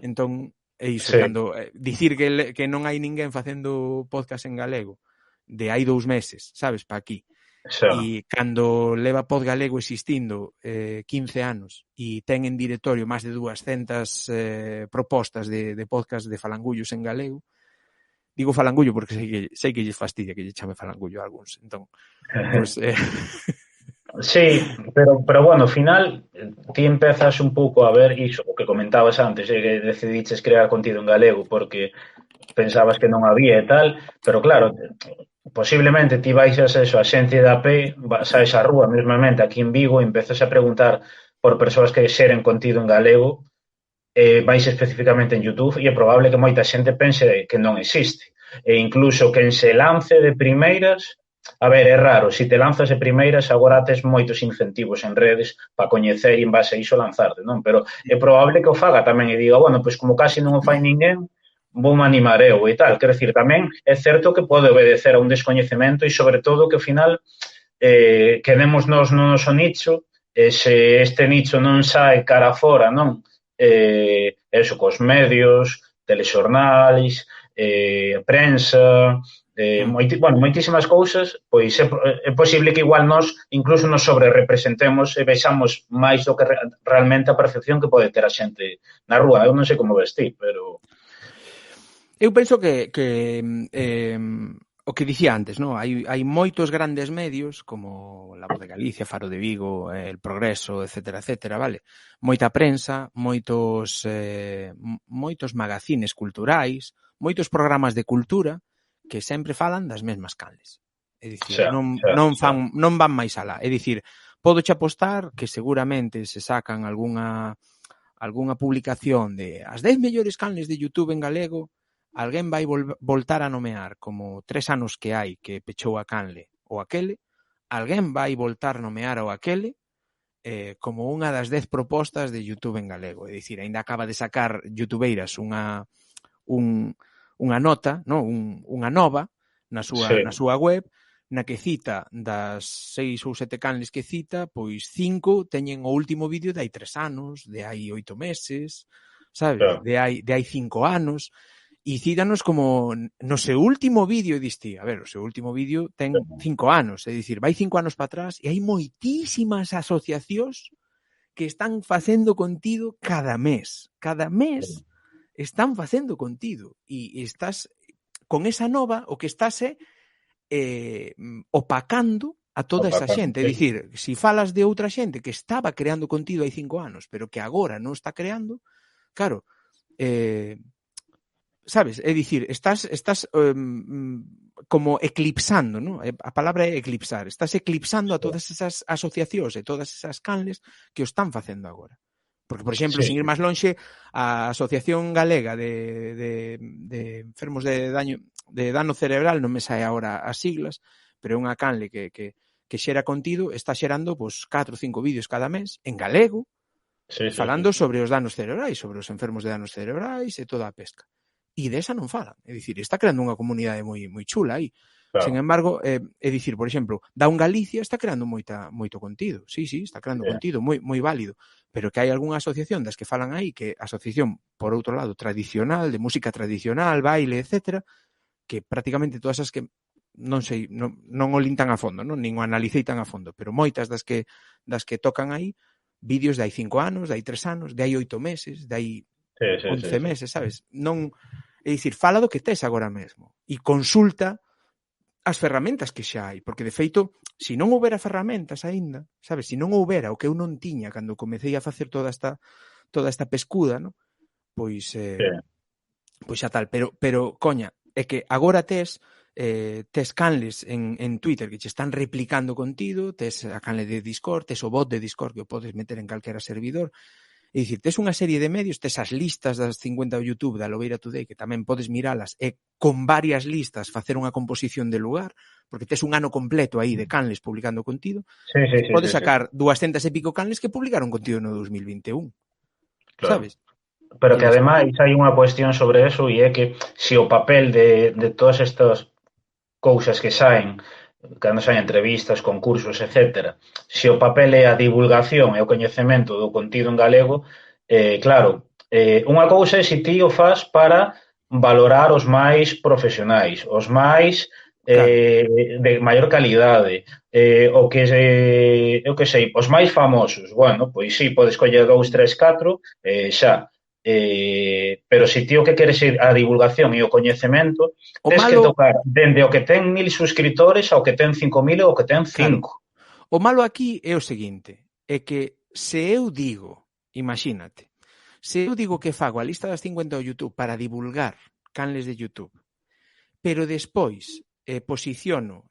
Entón, é iso, Sí, cando dicir que non hai ninguén facendo podcast en galego de hai 2 meses, sabes, pa aquí, xa. e cando leva Pod Galego existindo 15 anos e ten en directorio máis de 200 propostas de podcast de falangullos en galego, digo falangullo porque sei que lles fastidia que lle chame falangullo a algúns, entón, pues, Sí, pero bueno, ao final ti empezas un pouco a ver iso, o que comentabas antes, que decidiches crear contido en galego porque pensabas que non había e tal, pero claro, posiblemente ti baixas eso, a xente da P, saes á rúa, mesmamente aquí en Vigo, e empezas a preguntar por persoas que xeren contido en galego, vais especificamente en YouTube, e é probable que moita xente pense que non existe. E incluso quen se lance de primeiras, a ver, é raro, se te lanzas de primeiras, agora tes moitos incentivos en redes para coñecer e en base a iso lanzarte, non? Pero é probable que o faga tamén e diga, bueno, pois como casi non o fai ninguén, vou me animar eu e tal. Quero dicir, tamén é certo que pode obedecer a un descoñecemento e, sobre todo, que ao final quedemos nós no noso nicho e se este nicho non sae cara fora, non? Eso, cos medios, telexornais, prensa, moitísimas cousas, pois é posible que igual nós incluso nos sobrerepresentemos e vexamos máis do que realmente a percepción que pode ter a xente na rúa. Eu non sei como vestir, pero... eu penso que o que dicía antes, ¿no? Hai moitos grandes medios como La Voz de Galicia, Faro de Vigo, El Progreso, etcétera, vale? Moita prensa, moitos magazines culturais, moitos programas de cultura que sempre falan das mesmas canles. É dicir, non van máis alá. É dicir, podoche apostar que seguramente se sacan algunha publicación de as 10 mellores canles de YouTube en galego, alguén vai voltar a nomear como 3 anos que hai que pechou a canle ou aquele, alguén vai voltar a nomear ao aquele como unha das 10 propostas de YouTube en galego. É dicir, ainda acaba de sacar youtubeiras unha nota, no? unha nova na súa web, na que cita das 6 ou 7 canles que cita, pois 5 teñen o último vídeo de hai 3 anos, de hai 8 meses, sabes? De hai 5 anos. E cítanos como no seu último vídeo, diste, a ver, o seu último vídeo ten 5 anos, é dicir, vai 5 anos para atrás e hai moitísimas asociacións que están facendo contido cada mes. Cada mes están facendo contido e estás con esa nova, o que estás opacando a toda esa xente. É dicir, se falas de outra xente que estaba creando contido hai 5 anos, pero que agora non está creando, claro, sabes? É dicir, estás como eclipsando, ¿no? A palabra é eclipsar. Estás eclipsando a todas esas asociacións e todas esas canles que o están facendo agora. Porque, por exemplo, sin ir máis lonxe, a Asociación Galega de Enfermos de Dano Cerebral, non me sae agora as siglas, pero é unha canle que xera contido, está xerando 4 ou 5 vídeos cada mes en galego, falando sobre os danos cerebrais, sobre os enfermos de danos cerebrais e toda a pesca. E desa non falan. É dicir, está creando unha comunidade moi chula aí. Claro. Sin embargo, é dicir, por exemplo, Down Galicia está creando moito contido. Sí, está creando contido moi válido. Pero que hai algunha asociación das que falan aí, que asociación, por outro lado, tradicional, de música tradicional, baile, etcétera, que prácticamente todas as que non sei, non o lintan a fondo, non? Nin o analicei tan a fondo, pero moitas das que tocan aí, vídeos de hai 5 anos, de hai 3 anos, de hai 8 meses, de hai 11 meses, sabes? Non, é dicir, fala do que tes agora mesmo e consulta as ferramentas que xa hai, porque de feito, se non houbera ferramentas aínda, sabes? Se non houbera o que eu non tiña cando comecei a facer toda esta pescuda, no? Pois xa tal, pero coña, é que agora tes canles en Twitter que che están replicando contido, tes a canle de Discord, tes o bot de Discord que o podes meter en calquera servidor. É dicir, tes unha serie de medios, tes as listas das 50 do YouTube da Lobeira Today, que tamén podes miralas e con varias listas facer unha composición de lugar, porque tes un ano completo aí de canles publicando contido, podes sacar 200 e pico canles que publicaron contido no 2021. Claro. Sabes? pero E que despois, ademais hai unha cuestión sobre eso e é que se o papel de todas estas cousas que saen, cando saen entrevistas, concursos, etc. Se o papel é a divulgación e o coñecemento do contido en galego, claro, unha cousa é se ti o fas para valorar os máis profesionais, os máis claro, de maior calidade, o que sei, os máis famosos. Bueno, pois sí, podes coller 2, 3, 4, xa. Pero se ti o que queres é a divulgación e o coñecemento, o tes que malo, tocar dende o que ten 1000 suscriptores ao que ten 5000 ou ao que ten claro, 5. o malo aquí é o seguinte, é que se eu digo, imagínate, se eu digo que fago a lista das 50 do YouTube para divulgar canles de YouTube, pero despois posiciono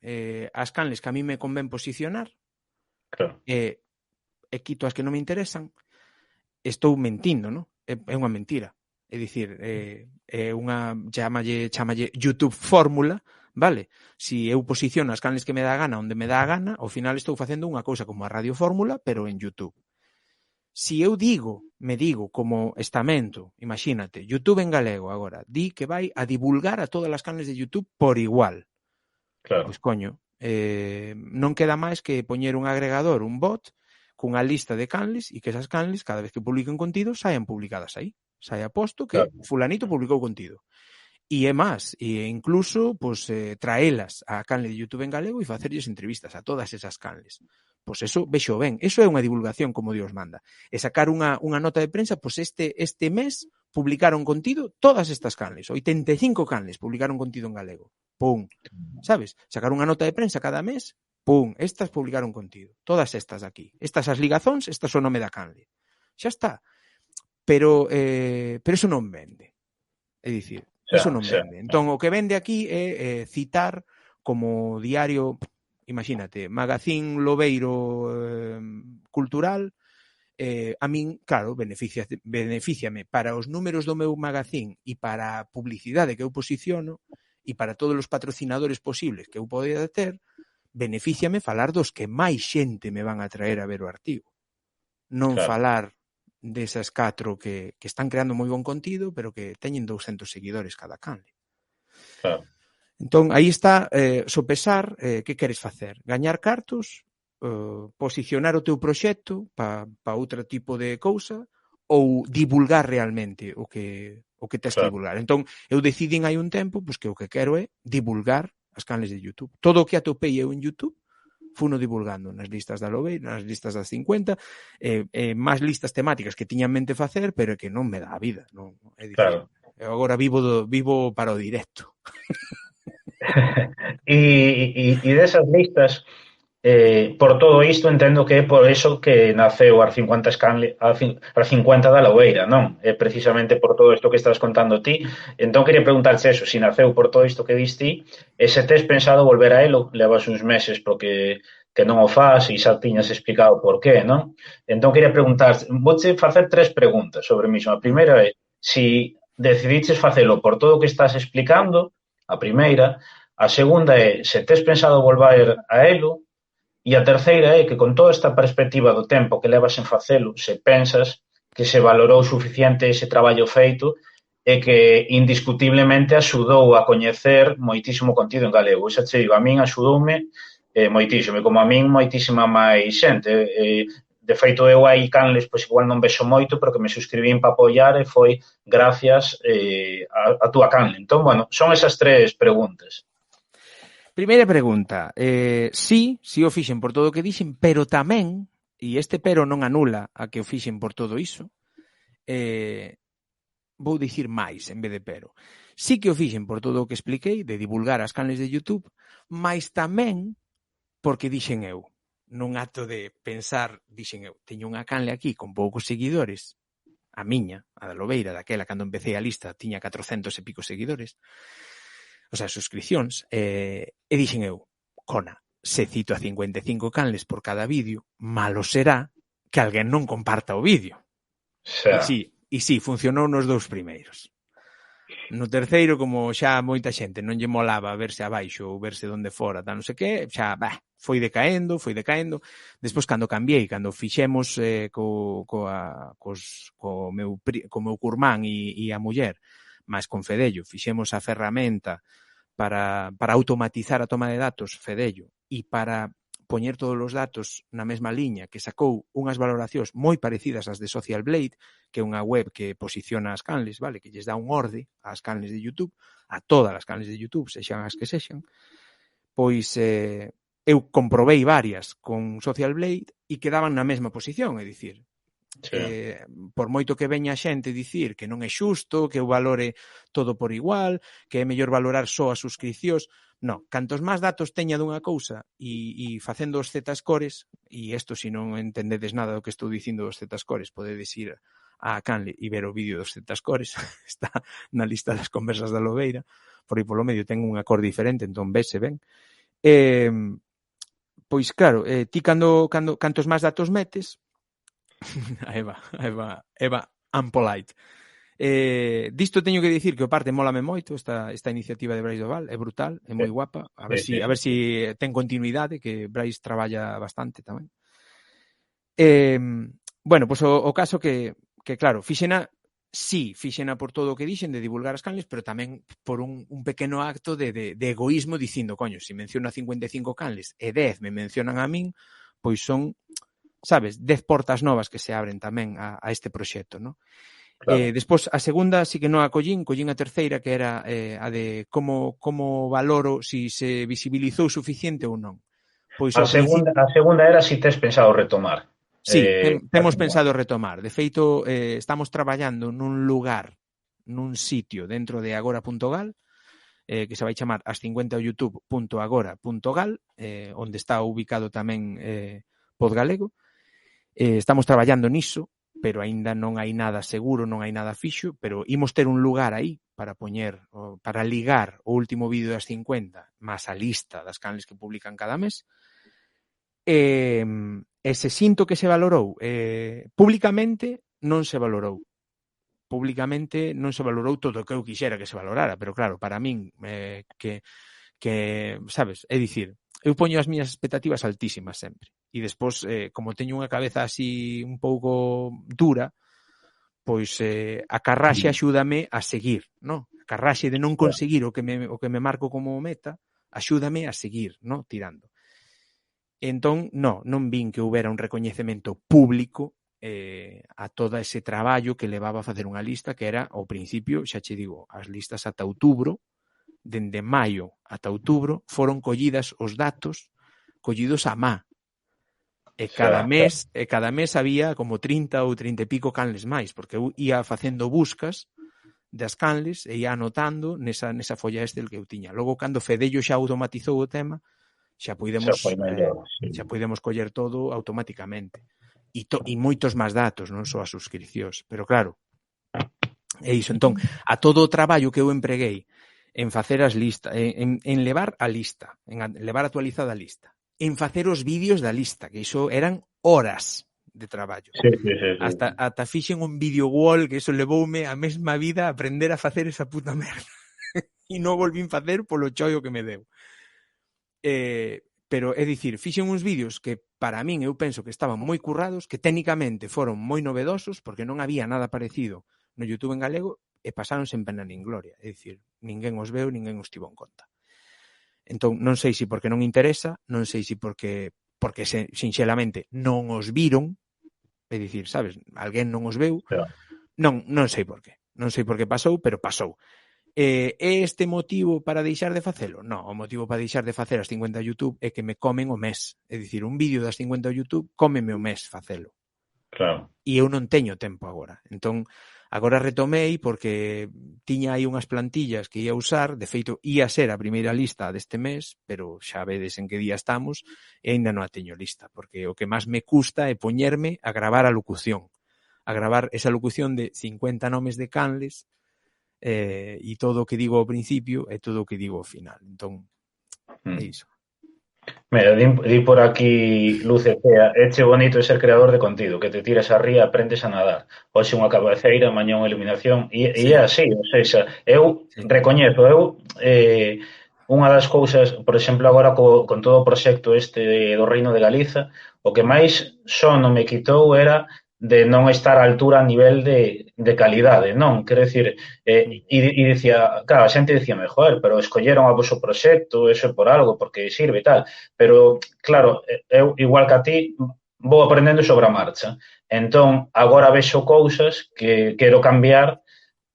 as canles que a mí me convén posicionar, Claro, e quito as que non me interesan, estou mentindo, non? É unha mentira. É dicir, é unha, chamalle YouTube fórmula, vale? Si eu posiciono as canles que me dá a gana onde me dá a gana, ao final estou facendo unha cousa como a Radio Fórmula, pero en YouTube. Si eu me digo como estamento, imagínate, YouTube en galego agora, di que vai a divulgar a todas as canles de YouTube por igual. claro, Pois coño, non queda máis que poñer un agregador, un bot, cunha lista de canles e que esas canles, cada vez que publiquen contido, saian publicadas aí. Saia posto que claro, fulanito publicou contido. E é máis, e incluso pues, traelas á canle de YouTube en galego e facerlles entrevistas a todas esas canles. Pois eso, vexo ben, eso é unha divulgación como Dios manda. E sacar unha nota de prensa, pois este mes publicaron contido todas estas canles, 85 canles publicaron contido en galego. Pum, sabes? Sacar unha nota de prensa cada mes, pum, estas publicaron contido. Todas estas aquí. Estas as ligazóns, estas o nome da canle. Xa está. Pero eso non vende. É dicir, xa, iso non xa, vende. Entón, o que vende aquí é citar como diario, imagínate, Magazín Lobeiro cultural, a min, claro, beneficiame para os números do meu magazín e para a publicidade que eu posiciono e para todos os patrocinadores posibles que eu poida ter, beneficiame falar dos que máis xente me van a traer a ver o artigo. Non claro, falar desas 4 que están creando moi bon contido, pero que teñen 200 seguidores cada canle. claro, Entón, aí está sopesar que queres facer. Gañar cartos, posicionar o teu proxecto para outro tipo de cousa ou divulgar realmente o que tens que claro, divulgar. Entón, eu decidín hai un tempo pues, que o que quero é divulgar as canles de YouTube. Todo o que atopei eu en YouTube funo divulgando nas listas da Lobeira, nas listas das 50, máis listas temáticas que tiña en mente facer, pero que non me dá a vida. Non, é dicir, claro. eu agora vivo para o directo. E desas listas, por todo isto entendo que é por eso que naceu as 50 as 50 da Lobeira, non? É precisamente por todo isto que estás contando ti. Entón quería preguntarte eso, se naceu por todo isto que diste e se tes pensado volver a elo, levas uns meses porque que non o faz e xa tiñas explicado por qué, non? Entón quería preguntar, vouche facer 3 preguntas sobre o mismo. A primeira é, se decidiches facelo por todo o que estás explicando, a primeira. A segunda é, se tes pensado volver a elo. E a terceira é que con toda esta perspectiva do tempo que levas en facelo, se pensas que se valorou suficiente ese traballo feito e que indiscutiblemente axudou a coñecer moitísimo contido en galego. Xa che digo, a min axudoume moitísimo, e como a min moitísima máis xente. De feito, eu hai canles, pois igual non vexo moito, pero que me suscribín para apoiar e foi gracias a túa canle. Entón, bueno, son esas 3 preguntas. Primeira pregunta, sí o fixen por todo o que dixen, pero tamén, e este pero non anula a que o fixen por todo iso, vou dicir máis en vez de pero. Sí que o fixen por todo o que expliquei, de divulgar as canles de YouTube, mas tamén porque dixen eu, nun acto de pensar, dixen eu, teño unha canle aquí con poucos seguidores, a miña, a da Lobeira, daquela, cando empecé a lista, tiña 400 e pico seguidores, o sea, suscripcións, e dixen eu, cona, se cito a 55 canles por cada vídeo, malo será que alguén non comparta o vídeo. Xa. E sí, funcionou nos 2 primeiros. No terceiro, como xa moita xente non lle molaba verse abaixo ou verse donde fora, tal non sei que, xa, foi decaendo. Despois, cando cambiei, cando fixemos co meu curmán e a muller, máis con Fedello, fixemos a ferramenta para automatizar a toma de datos Fedello e para poñer todos os datos na mesma liña, que sacou unhas valoracións moi parecidas ás de Social Blade, que é unha web que posiciona as canles, vale, que lles dá un orde ás canles de YouTube, a todas as canles de YouTube, sexan as que sexan, pois eu comprobei varias con Social Blade e quedaban na mesma posición, é dicir, Sí. Por moito que veña a xente dicir que non é xusto, que eu valore todo por igual, que é mellor valorar só as suscripcións. Non, cantos máis datos teña dunha cousa e facendo os Z-scores, e isto se non entendedes nada do que estou dicindo dos Z-scores, podedes ir a Canle e ver o vídeo dos Z-scores, está na lista das conversas da Lobeira, por aí polo medio ten unha cor diferente, entón vese ben. Pois claro, ti cantos máis datos metes, a Eva Unpolite. Disto teño que dicir que o parte mólame moito esta iniciativa de Brais Doval, é brutal, é moi guapa, a ver si ten continuidade, que Brais traballa bastante tamén. Bueno, pois o caso que claro, fixena por todo o que dixen de divulgar as canles, pero tamén por un pequeno acto de egoísmo dicindo, coño, se menciona 55 canles e 10 me mencionan a min, pois son, sabes, 10 portas novas que se abren tamén a este proxecto, non? Claro. Despois, a segunda sí que non a collín a terceira, que era a de como valoro si se visibilizou suficiente ou non. Pois a segunda era si tes pensado retomar. Sí, temos pensado retomar. De feito, estamos traballando nun lugar, nun sitio dentro de agora.gal, que se vai chamar as50youtube.agora.gal, onde está ubicado tamén Podgalego. Estamos traballando niso, pero aínda non hai nada seguro, non hai nada fixo, pero imos ter un lugar aí para poñer, para ligar o último vídeo das 50 máis a lista das canles que publican cada mes. E se sinto que se valorou, públicamente non se valorou. Públicamente non se valorou todo o que eu quixera que se valorara, pero claro, para min, que sabes, é dicir, eu poño as miñas expectativas altísimas sempre. E despois, como teño unha cabeza así un pouco dura, pois a carraxe axúdame a seguir, non? A carraxe de non conseguir o que me marco como meta, axúdame a seguir, non? Tirando. Entón, non vin que houbera un recoñecemento público a todo ese traballo que levaba a facer unha lista que era, ao principio, xa che digo, as listas ata outubro, dende maio ata outubro, foron collidas os datos collidos a má. E cada mes había como 30 ou 30 e pico canles máis, porque eu ia facendo buscas das canles e ia anotando nesa folla Excel que eu tiña. Logo, cando Fedello xa automatizou o tema, xa podemos coller todo automáticamente. E moitos máis datos, non só as suscripcións. Pero claro, é iso. Entón, a todo o traballo que eu empreguei en facer as listas, en levar a lista, en levar actualizada a lista, en facer os vídeos da lista, que iso eran horas de traballo. Sí. Ata fixen un video wall, que iso levoume a mesma vida a aprender a facer esa puta merda. E non volvín facer polo chollo que me deu. Pero, é dicir, fixen uns vídeos que para min eu penso que estaban moi currados, que técnicamente foron moi novedosos, porque non había nada parecido no YouTube en galego, e pasaron sen pena nin gloria. É dicir, ninguén os veu, ninguén os tivo en conta. Entón, non sei se porque non interesa, non sei se porque sinxelamente non os viron, é dicir, sabes, alguén non os veu, non sei por qué. Non sei por que pasou, pero pasou. É este motivo para deixar de facelo? Non, o motivo para deixar de facer as 50 YouTube é que me comen o mes. É dicir, un vídeo das 50 YouTube cómeme o mes facelo. Claro. E eu non teño tempo agora. Entón, agora retomei porque tiña aí unhas plantillas que ia usar, de feito ia ser a primeira lista deste mes, pero xa vedes en que día estamos e aínda non a teño lista, porque o que máis me custa é poñerme a gravar a locución, a gravar esa locución de 50 nomes de canles e todo o que digo ao principio e todo o que digo ao final. Entón, é iso. Mira, di por aquí Luce Cea, eche bonito ser creador de contido, que te tiras a ría e aprendes a nadar. Hoxe unha cabeceira, mañá unha eliminación, e é Sí, así, ou seja, eu sí. recoñezo, unha das cousas, por exemplo, agora con todo o proxecto este do Reino de Galiza, o que máis só non me quitou era de non estar á altura a nivel de calidade, non? Quero dicir, Mm, e dicía, claro, a xente dicía, joder, pero escolleron a vosso proxecto, eso é por algo, porque sirve e tal. Pero, claro, eu, igual que a ti, vou aprendendo sobre a marcha. Entón, agora vexo cousas que quero cambiar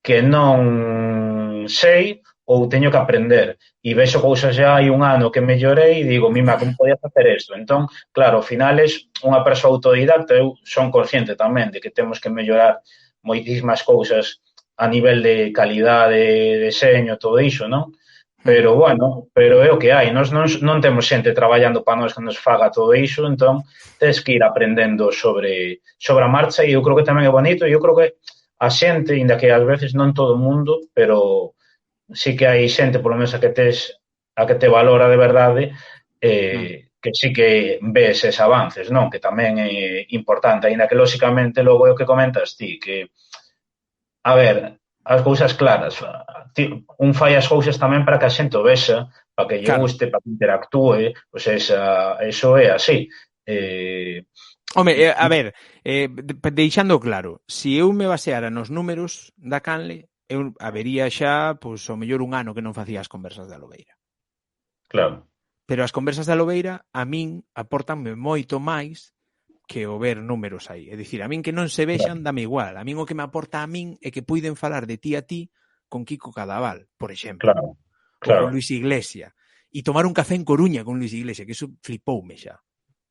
que non sei ou teño que aprender. E vexo cousas xa hai un ano que mellorei e digo, mima, como podía facer isto? Entón, claro, ao final é unha persoa autodidacta, eu son consciente tamén de que temos que mellorar moitísimas cousas a nivel de calidade, de deseño, todo iso, non? mm. Pero, bueno, pero é o que hai. Nós non temos xente traballando para nós que nos faga todo iso, entón tens que ir aprendendo sobre a marcha e eu creo que tamén é bonito e eu creo que a xente, inda que ás veces non todo o mundo, pero sí que hai xente, polo menos a que te valora de verdade, Mm. que sí que ves eses avances, non? Que tamén é importante, aínda que lóxicamente logo é o que comentas ti, que a ver, as cousas claras. Un fai as cousas tamén para que a xente o vexa, para que lle Claro. guste, para que interactúe, pois eso é así. Eh, Home, a ver, deixando claro, se eu me baseara nos números da Canle, eu habería xa, pois, ao mellor un ano que non facía as conversas da Lobeira. claro, Pero as conversas da Lobeira, a min, apórtanme moito máis que o ver números aí. É dicir, a min que non se claro, vexan, dame igual. A min o que me aporta a min é que puiden falar de ti a ti con Kiko Cadaval, por exemplo, claro, ou con claro. Luis Iglesia, e tomar un café en Coruña con Luis Iglesia, que iso flipoume xa.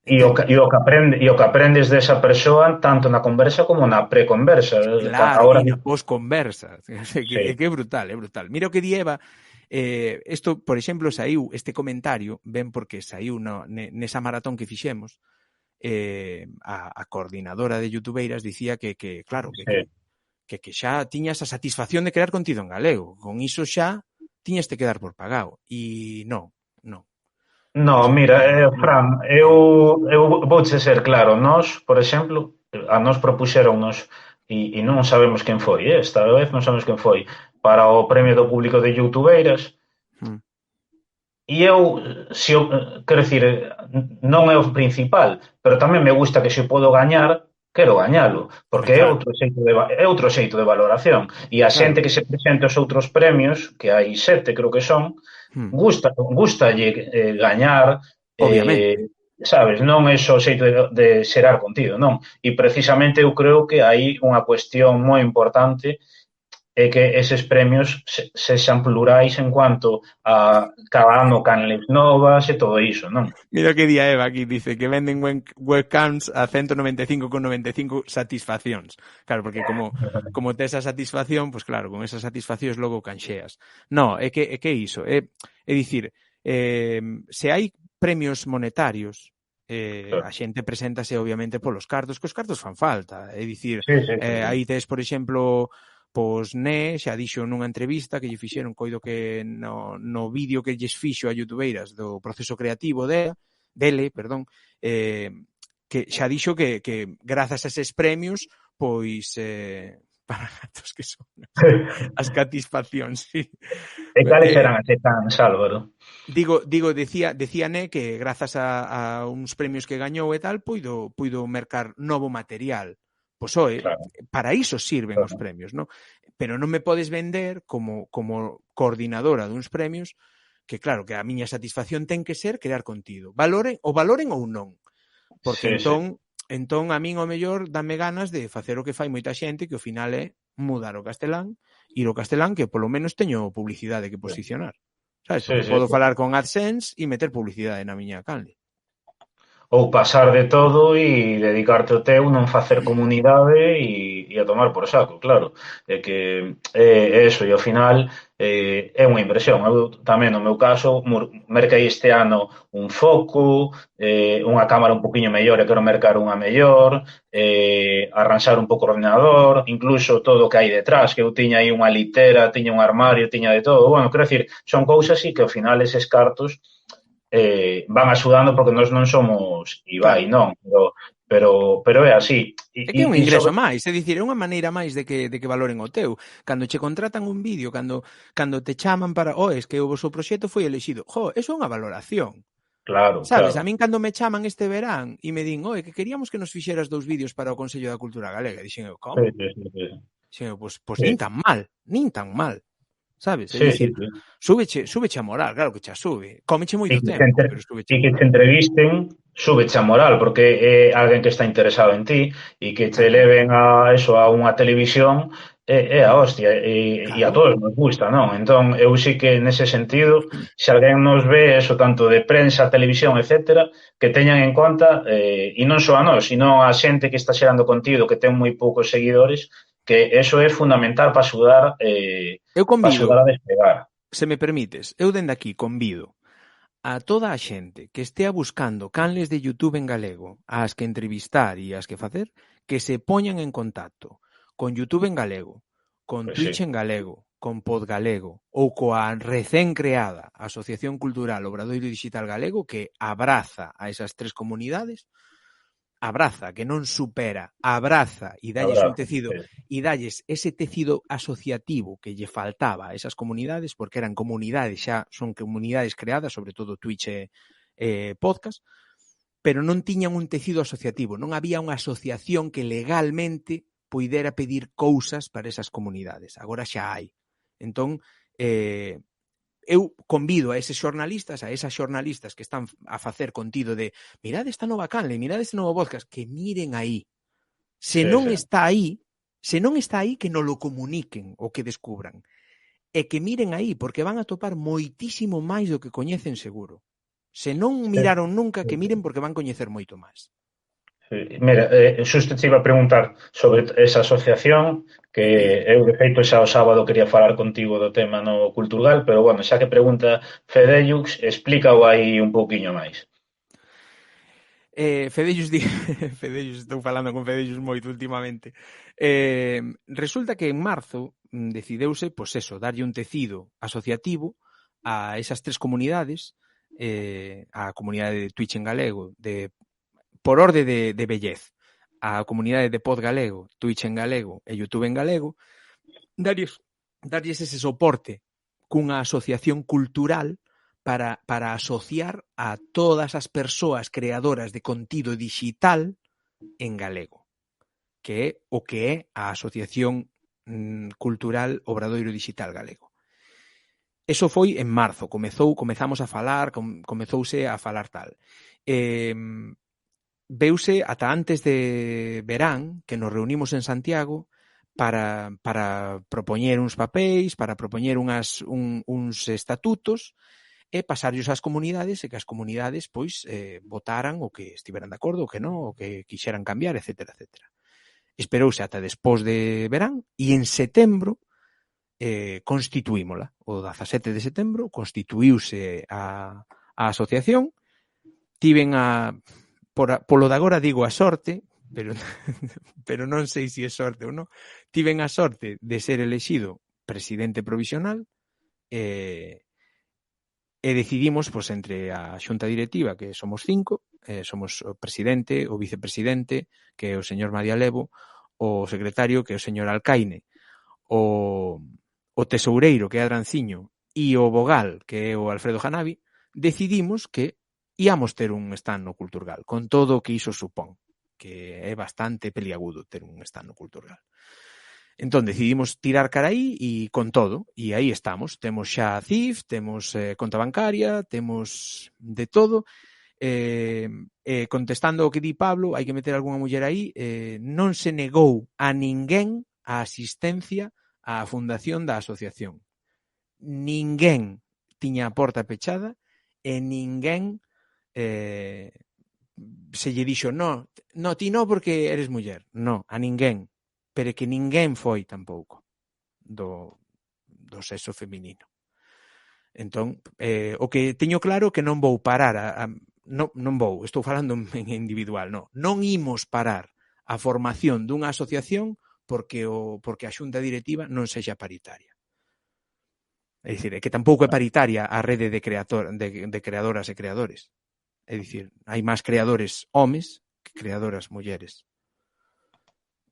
E Entendes? o que aprendes desa persoa tanto na conversa como na preconversa. Claro, Agora, e na posconversa. É sí, que é brutal, é brutal. Mira o que di Eva, isto, por exemplo, saiu este comentario, ben porque saiu nesa maratón que fixemos, a coordinadora de youtubeiras dicía que claro, sí. que xa tiñas a satisfacción de crear contido en galego. Con iso xa tiñaste que dar por pagado. E non, non. No, Eso mira, non. Fran, eu vouche ser claro, nós, por exemplo, a nós propuxéronnos, e non sabemos quen foi, esta vez non sabemos quen foi, para o premio do público de youtubeiras, Mm, e eu, se eu, quero dicir, non é o principal, pero tamén me gusta que se podo gañar, quero gañalo, porque claro, é outro xeito de valoración, e a claro. xente que se presenta aos outros premios, que hai 7, creo que son, Mm, gustalle gañar, eh, obviamente. sabes, non é só xeito de xerar contido, non. E precisamente eu creo que hai unha cuestión moi importante é que eses premios sexan plurais en cuanto a cada ano canles novas e todo iso, non? Mira que día Eva aquí dice que venden webcams a 195,95 satisfaccións. Claro, porque como tes a satisfacción, pues claro, con esas satisfaccións logo canxeas. No, é que iso. É dicir, se hai premios monetarios, a Claro. xente preséntase obviamente polos cartos, que os cartos fan falta. É dicir, Sí, sí, sí, sí. aí tes, por exemplo, pois Né xa dixo nunha entrevista que lle fixeron, coido que no vídeo que lles fixo a youtubeiras do proceso creativo dele, perdón, que xa dixo que grazas a eses premios, pois para gatos que son as satisfaccións, sí. E cales eran as cans, Álvaro? Decía Né que grazas a uns premios que gañou e tal, puido mercar novo material. Pois Claro, para iso sirven os claro. premios, non? Pero non me podes vender como coordinadora duns premios que claro, que a miña satisfacción ten que ser crear contido. Valoren ou non. Porque Sí, sí. entón a min ao mellor dame ganas de facer o que fai moita xente, que ao final é mudar o castelán, ir ao castelán que polo menos teño publicidade que posicionar. Sabes? Sí, Porque sí, podo sí. falar con AdSense e meter publicidade na miña canle. Ou pasar de todo e dedicarte ao teu, non facer comunidade e a tomar por saco, claro. É que é eso, e ao final é unha impresión. Eu tamén, no meu caso, merquei este ano un foco, unha cámara un poquinho mellor e quero mercar unha mellor, arranxar un pouco o ordenador, incluso todo o que hai detrás, que eu tiña aí unha litera, tiña un armario, tiña de todo. Bueno, quero decir, son cousas e que ao final eses cartos van axudando porque nós non somos Ibai, Claro. non, pero é así. É que é un E ingreso sobre... máis, é dicir, é unha maneira máis de que valoren o teu. Cando che contratan un vídeo, cando te chaman para, es que o vosso proxecto foi elexido. Eso é unha valoración. Claro, Sabes, a claro. min cando me chaman este verán e me din, que queríamos que nos fixeras 2 vídeos para o Consello da Cultura Galega. Dixen eu, Sí, como? sí, sí, sí. Dixen eu, pois Sí, nin tan mal. Sabes? É sí, sí, dicir, sí. súbeche a moral, claro que xa sube. Cómeche E moito que tempo, pero súbeche e a que te moral. entrevisten, súbeche a moral, porque é alguén que está interesado en ti e que te Claro, leven a eso, a unha televisión, é a hostia, e a claro. todos nos gusta, non? Entón, eu sí que nese sentido, se alguén nos ve eso tanto de prensa, televisión, etcétera, que teñan en conta, e non só a nós, sino a xente que está xerando contido, que ten moi poucos seguidores, que eso é fundamental Eu para convido, axudar a despegar. se me permites, eu dende aquí convido a toda a xente que estea buscando canles de YouTube en galego, ás que entrevistar e ás que facer, que se poñan en contacto con YouTube en galego, con Pois sí, Twitch en galego, con Podgalego ou coa recén creada Asociación Cultural Obradoiro Digital Galego que abraza a esas tres comunidades, abraza, que non supera, abraza e dalles un abrazo. tecido Sí, e dalles ese tecido asociativo que lle faltaba a esas comunidades, porque eran comunidades, xa son comunidades creadas, sobre todo Twitch e podcast, pero non tiñan un tecido asociativo, non había unha asociación que legalmente puidera pedir cousas para esas comunidades. Agora xa hai. Entón, eu convido a eses xornalistas, a esas xornalistas que están a facer contido de mirade esta nova canle, mirade este novo podcast, que miren aí. Se sí, non sí. está aí, que non lo comuniquen o que descubran. E que miren aí, porque van a topar moitísimo máis do que coñecen seguro. Se non miraron nunca, que miren porque van coñecer moito máis. Sí. Mira, xusto te iba a preguntar sobre esa asociación que eu, de feito, xa o sábado quería falar contigo do tema no Culturgal, pero, bueno, xa que pregunta Fedellux, explícao aí un pouquiño máis. Fedellos, Fedellos, estou falando con Fedellos moito últimamente. Resulta que en marzo decideuse, pois eso, darlle un tecido asociativo a esas tres comunidades, a comunidade de Twitch en galego, por orde de bellez, a comunidade de Pod galego, Twitch en galego e YouTube en galego, darlles ese soporte cunha asociación cultural para asociar a todas as persoas creadoras de contido digital en galego, que é o que é a Asociación Cultural Obradoiro Digital Galego. Eso foi en marzo, comezamos a falar, comezouse a falar tal. Veuse ata antes de verán que nos reunimos en Santiago para propoñer uns papéis, para propoñer uns estatutos e pasarllos ás comunidades e que as comunidades pois votaran o que estiveran de acordo, o que non, o que quixeran cambiar, etcétera, etcétera. Esperouse ata despois de verán e en setembro constituímola. O 17 de setembro constituíuse a asociación. Tiven polo de agora digo a sorte, pero non sei se é sorte ou non. Tiven a sorte de ser elexido presidente provisional e decidimos, pois, entre a xunta directiva, que somos 5, somos o presidente, o vicepresidente, que é o señor María Levo, o secretario, que é o señor Alcaine, o tesoureiro, que é Adranciño, e o vogal, que é o Alfredo Janavi, decidimos que íamos ter un stand no Culturgal, con todo o que iso supón, que é bastante peliagudo ter un stand no Culturgal. Entón decidimos tirar cara aí e con todo, e aí estamos. Temos xa CIF, temos conta bancaria, temos de todo. Contestando o que di Pablo, hai que meter algunha muller aí, non se negou a ninguén a asistencia á fundación da asociación. Ninguén tiña a porta pechada e ninguén se lle dixo no, ti no porque eres muller. No, a ninguén. Pero que ninguén foi tampouco do sexo feminino. Entón, o que teño claro que non vou parar non vou, estou falando en individual, non imos parar a formación dunha asociación porque a xunta directiva non sexa paritaria. É dicir, é que tampouco é paritaria a rede de creadoras e creadores. É dicir, hai máis creadores homes que creadoras mulleres.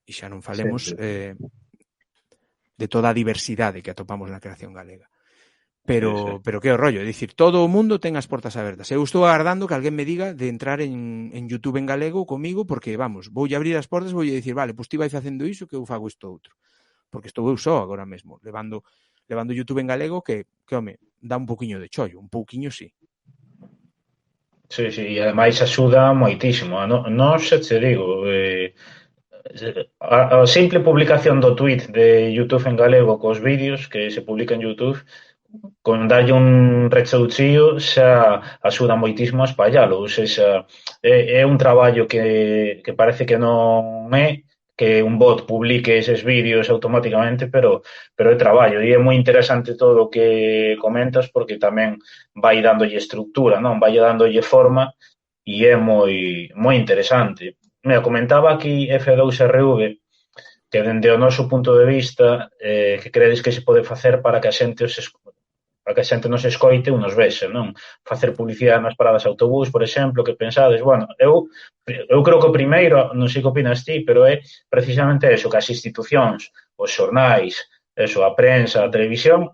E xa non Sí, falemos sí. de toda a diversidade que atopamos na creación galega. Sí, sí. Pero que é o rollo, é dicir, todo o mundo ten as portas abertas. Eu estou agardando que alguén me diga de entrar en YouTube en galego comigo, porque, vamos, voulle abrir as portas, voulle dicir, vale, pois ti vai facendo iso que eu fago isto outro. Porque estou eu só agora mesmo, levando YouTube en galego que home, dá un pouquiño de chollo, un pouquiño sí. Sí, sí, e ademais axuda moitísimo. Non se te digo, a simple publicación do tweet de YouTube en galego cos vídeos que se publican en YouTube, con darlle un rechouchío xa axuda moitísimo a espallalo, ou seja, é un traballo que parece que non é que un bot publique eses vídeos automáticamente, pero é traballo e é moi interesante todo o que comentas porque tamén vai dándolle estructura, non? Vai dándolle forma e é moi interesante. Mira, comentaba aquí F2RV que dende o noso punto de vista que credes que se pode facer para que a xente para que a xente nos escoite ou nos vexe, non? Facer publicidade nas paradas de autobús, por exemplo, que pensades, bueno, eu creo que o primeiro, non sei que opinas ti, pero é precisamente eso, que as institucións, os xornais, eso, a prensa, a televisión,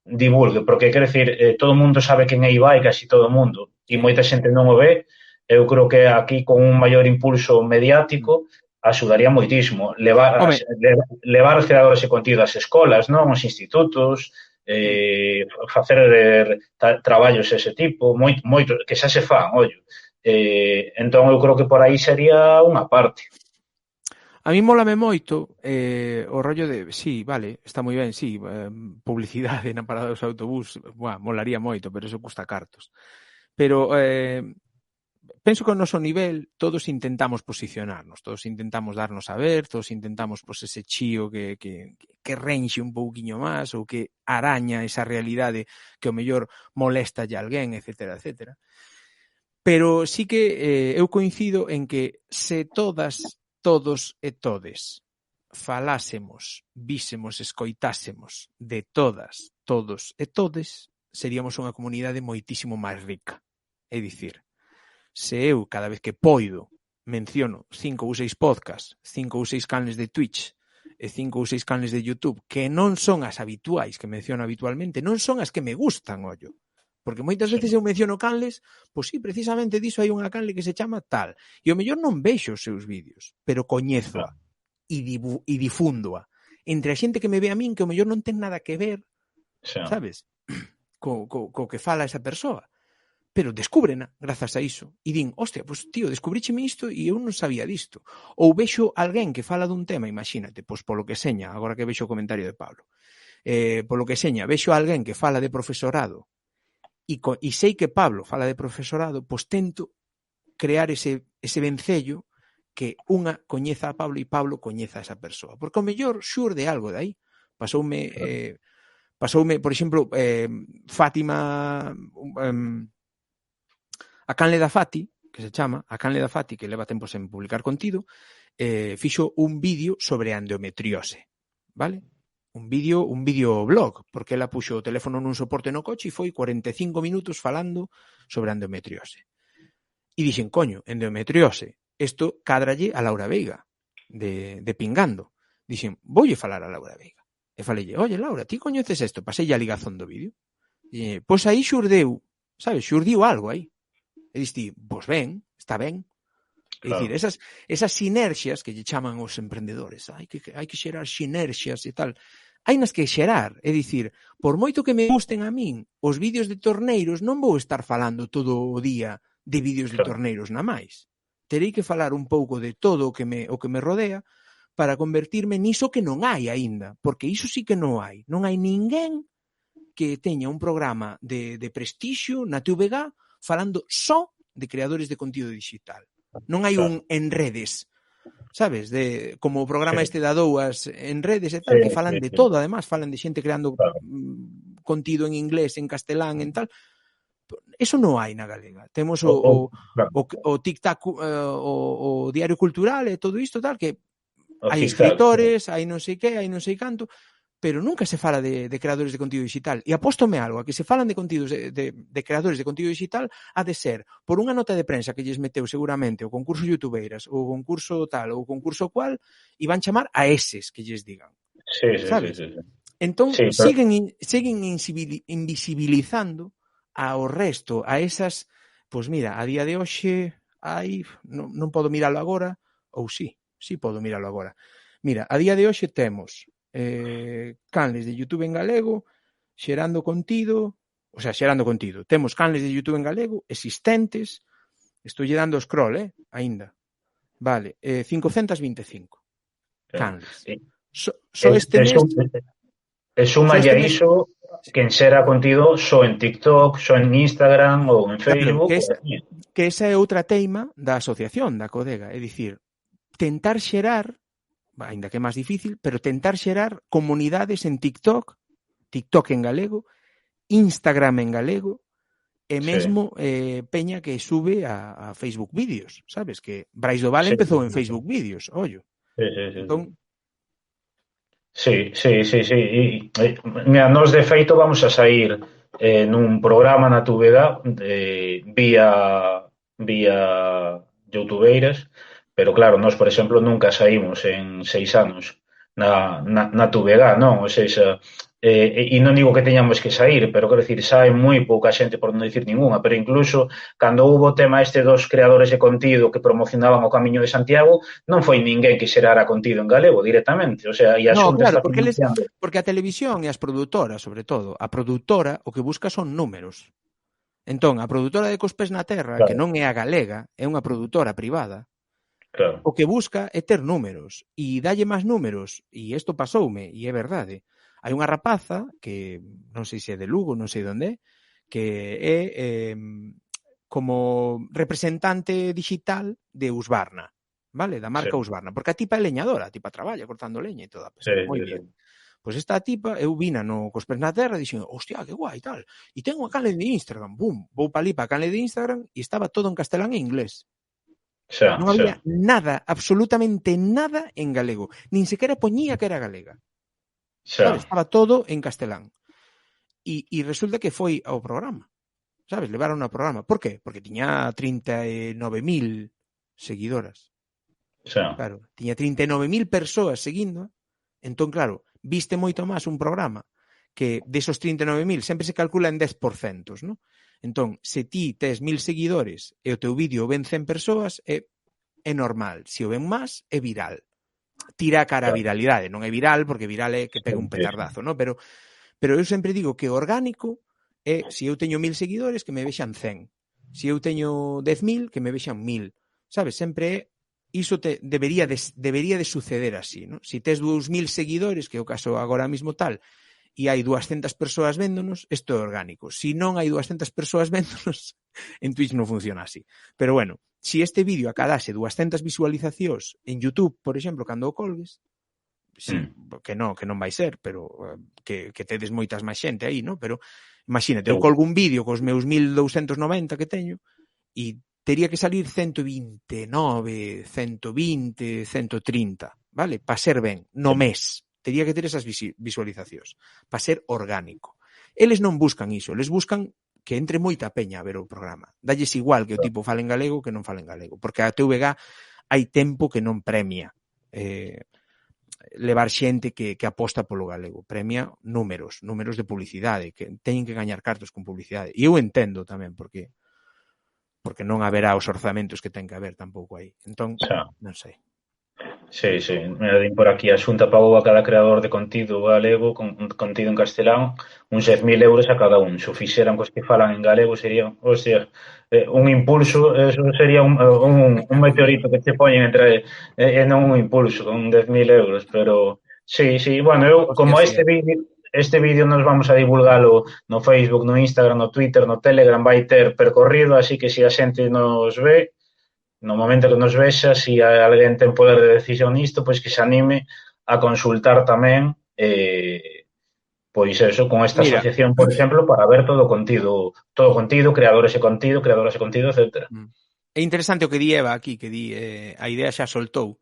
divulgue, porque quer decir, todo o mundo sabe quen é Ibai, casi todo o mundo, e moita xente non o ve, eu creo que aquí con un maior impulso mediático axudaría moitísimo levar os creadores de contido ás escolas, non, aos institutos, facer traballos ese tipo, moito, que xa se fan, ollo. Entón eu creo que por aí sería unha parte. A mí mólame moito o rollo de, sí, vale, está moi ben, sí, publicidade na parada dos autobús, molaría moito, pero eso custa cartos. Pero penso que ao noso nivel todos intentamos posicionarnos, todos intentamos darnos a ver, todos intentamos ese chío que renxe un pouquiño máis ou que araña esa realidade que o mellor molesta a alguén, etcétera, etcétera. Pero sí que eu coincido en que se todas, todos e todes falásemos, vísemos, escoitásemos de todas, todos e todes, seríamos unha comunidade moitísimo máis rica. É dicir, se eu cada vez que poido menciono 5 ou 6 podcasts, 5 ou 6 canles de Twitch e 5 ou 6 canles de YouTube que non son as habituais que menciono habitualmente, non son as que me gustan, ollo. Porque moitas veces eu menciono canles, pois sí, precisamente diso hai unha canle que se chama tal. E o mellor non vexo os seus vídeos, pero coñézoa e difúndoa. Entre a xente que me ve a min que o mellor non ten nada que ver, sabes, co que fala esa persoa. Pero descúbrena grazas a iso. E din, hostia, pois tío, descubrícheme isto e eu non sabía disto. Ou vexo alguén que fala dun tema, imagínate, pois polo que seña, agora que vexo o comentario de Pablo, polo que seña, vexo alguén que fala de profesorado e sei que Pablo fala de profesorado, pois tento crear ese vencello que unha coñeza a Pablo e Pablo coñeza a esa persoa. Porque ao mellor xurde algo de aí. Pasoume, por exemplo, Fátima, a canle da Fati, que se chama, a canle da Fati, que leva tempo sen publicar contido, fixo un vídeo sobre a endometriose, vale? Un vídeo blog, porque ela puxo o teléfono nun soporte no coche e foi 45 minutos falando sobre a endometriose. E dixen, coño, endometriose, isto cádralle a Laura Veiga, de Pingando. Dixen, voulle falar a Laura Veiga. E falelle, oye, Laura, ti coñeces isto? Pasei a ligazón do vídeo. E, pois aí xurdiu, sabes, xurdiu algo aí. E diste, pois ben, está ben. É dicir, esas sinerxias que lle chaman os emprendedores, hai que xerar sinerxias e tal, hai nas que xerar, é dicir, por moito que me gusten a min os vídeos de torneiros, non vou estar falando todo o día de vídeos de torneiros na máis. Terei que falar un pouco de todo o que me rodea para convertirme niso que non hai aínda, porque iso sí que non hai ninguén que teña un programa de prestixio na TVG falando só de creadores de contido digital. Non hai un en redes, sabes, como o programa este da Douas en redes e tal, que falan de todo, además, falan de xente creando contido en inglés, en castelán, en tal. Eso non hai na galega. Temos o TikTok, o Diario Cultural e todo isto tal, que hai escritores, hai non sei que, hai non sei canto, pero nunca se fala de creadores de contido digital. E apóstome algo, a que se falan de contidos de creadores de contido digital ha de ser por unha nota de prensa que lles meteu seguramente o concurso Youtubeiras, o concurso tal, ou o concurso cual, e van chamar a eses que lles digan. Sí, sí, sí, Sabes? sí, sí. Entón, Sí, pero... siguen invisibilizando ao resto, a esas, pois mira, a día de hoxe, non podo miralo agora, ou sí podo miralo agora. Mira, a día de hoxe temos canles de YouTube en galego xerando contido, temos canles de YouTube en galego existentes, estou lle dando scroll, aínda, vale, 525 canles. Só este mes súmalle a iso quen xera contido só en TikTok, só en Instagram ou en claro, Facebook. que esa é outra teima da asociación, da Codega, é dicir, tentar xerar, aínda que é máis difícil, pero tentar xerar comunidades en TikTok en galego, Instagram en galego, e mesmo peña que sube a Facebook Vídeos, sabes? Que Brais do Val empezou en Facebook Vídeos, ollo. Entón, Sí. Mira, nos de feito vamos a sair nun programa na TVG vía youtubeiras, pero claro, nós, por exemplo, nunca saímos en 6 anos na TVG, non? Ou seja, e non digo que teñamos que sair, pero quero dicir, sae moi pouca xente, por non dicir ninguna, pero incluso cando hubo o tema este dos creadores de contido que promocionaban o Camiño de Santiago, non foi ninguén que xerara contido en galego directamente, o sea, e a Xunta claro, está financiando. porque a televisión e as produtoras, sobre todo, a produtora o que busca son números. Entón, a produtora de Cos Pés na Terra, que non é a galega, é unha produtora privada, o que busca é ter números, e dalle máis números, e isto pasoume, e é verdade. Hai unha rapaza, que non sei se é de Lugo, non sei onde, que é como representante digital de Husqvarna, vale? Da marca Husqvarna, porque a tipa é leñadora, a tipa traballa cortando leña e toda, moi bien. Pois esta tipa, eu vina no Cos Pés na Terra e dixen, hostia, que guai, tal. E tengo a canle de Instagram, bum, vou pa ali pa canle de Instagram e estaba todo en castelán e inglés. Non había nada, absolutamente nada en galego. Nin sequera poñía que era galega. Sabes? Estaba todo en castelán. E resulta que foi ao programa. Sabes? Levaron ao programa. Por qué? Porque tiña 39.000 seguidoras. Claro, tiña 39.000 persoas seguindo. Entón, claro, viste moito máis un programa que desos 39.000 sempre se calcula en 10%, ¿no? Entón, se ti tes 1.000 seguidores e o teu vídeo ven 100 persoas, é normal. Se o ven máis, é viral. Tira a cara a viralidade. Non é viral, porque viral é que pega un petardazo, ¿no? Pero eu sempre digo que orgánico é, se eu teño 1.000 seguidores, que me vexan 100. Se eu teño 10.000, que me vexan 1.000. Sabes? Sempre é iso debería de suceder así, ¿no? Se tes 2.000 seguidores, que é o caso agora mesmo tal, e hai 200 persoas véndonos, isto é orgánico. Se non hai 200 persoas véndonos, en Twitch non funciona así. Pero bueno, se este vídeo acadase 200 visualizacións en YouTube, por exemplo, cando o colgues, sí, que non vai ser, pero que tedes moitas máis xente aí, ¿no? Pero imagínate, eu colgo un vídeo cos meus 1.290 que teño e tería que salir 129, 120, 130, vale? Para ser ben, no mes. Tería que ter esas visualizacións para ser orgánico. Eles non buscan iso, eles buscan que entre moita peña a ver o programa. Dalles igual que o tipo fale en galego que non fale en galego, porque a TVG hai tempo que non premia levar xente que aposta polo galego. Premia números de publicidade, que teñen que gañar cartos con publicidade. E eu entendo tamén, porque non haberá os orzamentos que ten que haber tampouco aí. Entón, non sei. Sí. Mira, din por aquí, a Xunta pagou a cada creador de contido galego con contido en castelán uns 10.000 euros a cada un. Se o fixeran cos que falan en galego sería, un impulso, eso sería un meteorito que te poñen entre non un impulso, con 10.000 euros, pero sí, bueno, eu, como este vídeo nos vamos a divulgalo no Facebook, no Instagram, no Twitter, no Telegram, vai ter percorrido, así que se a xente nos ve, no momento que nos vexa, se alguén ten poder de decisión nisto, pois que se anime a consultar tamén pois eso, con esta asociación, por exemplo, para ver todo contido, creadoras de contido, etc. É interesante o que di Eva aquí, que di, a idea xa soltou,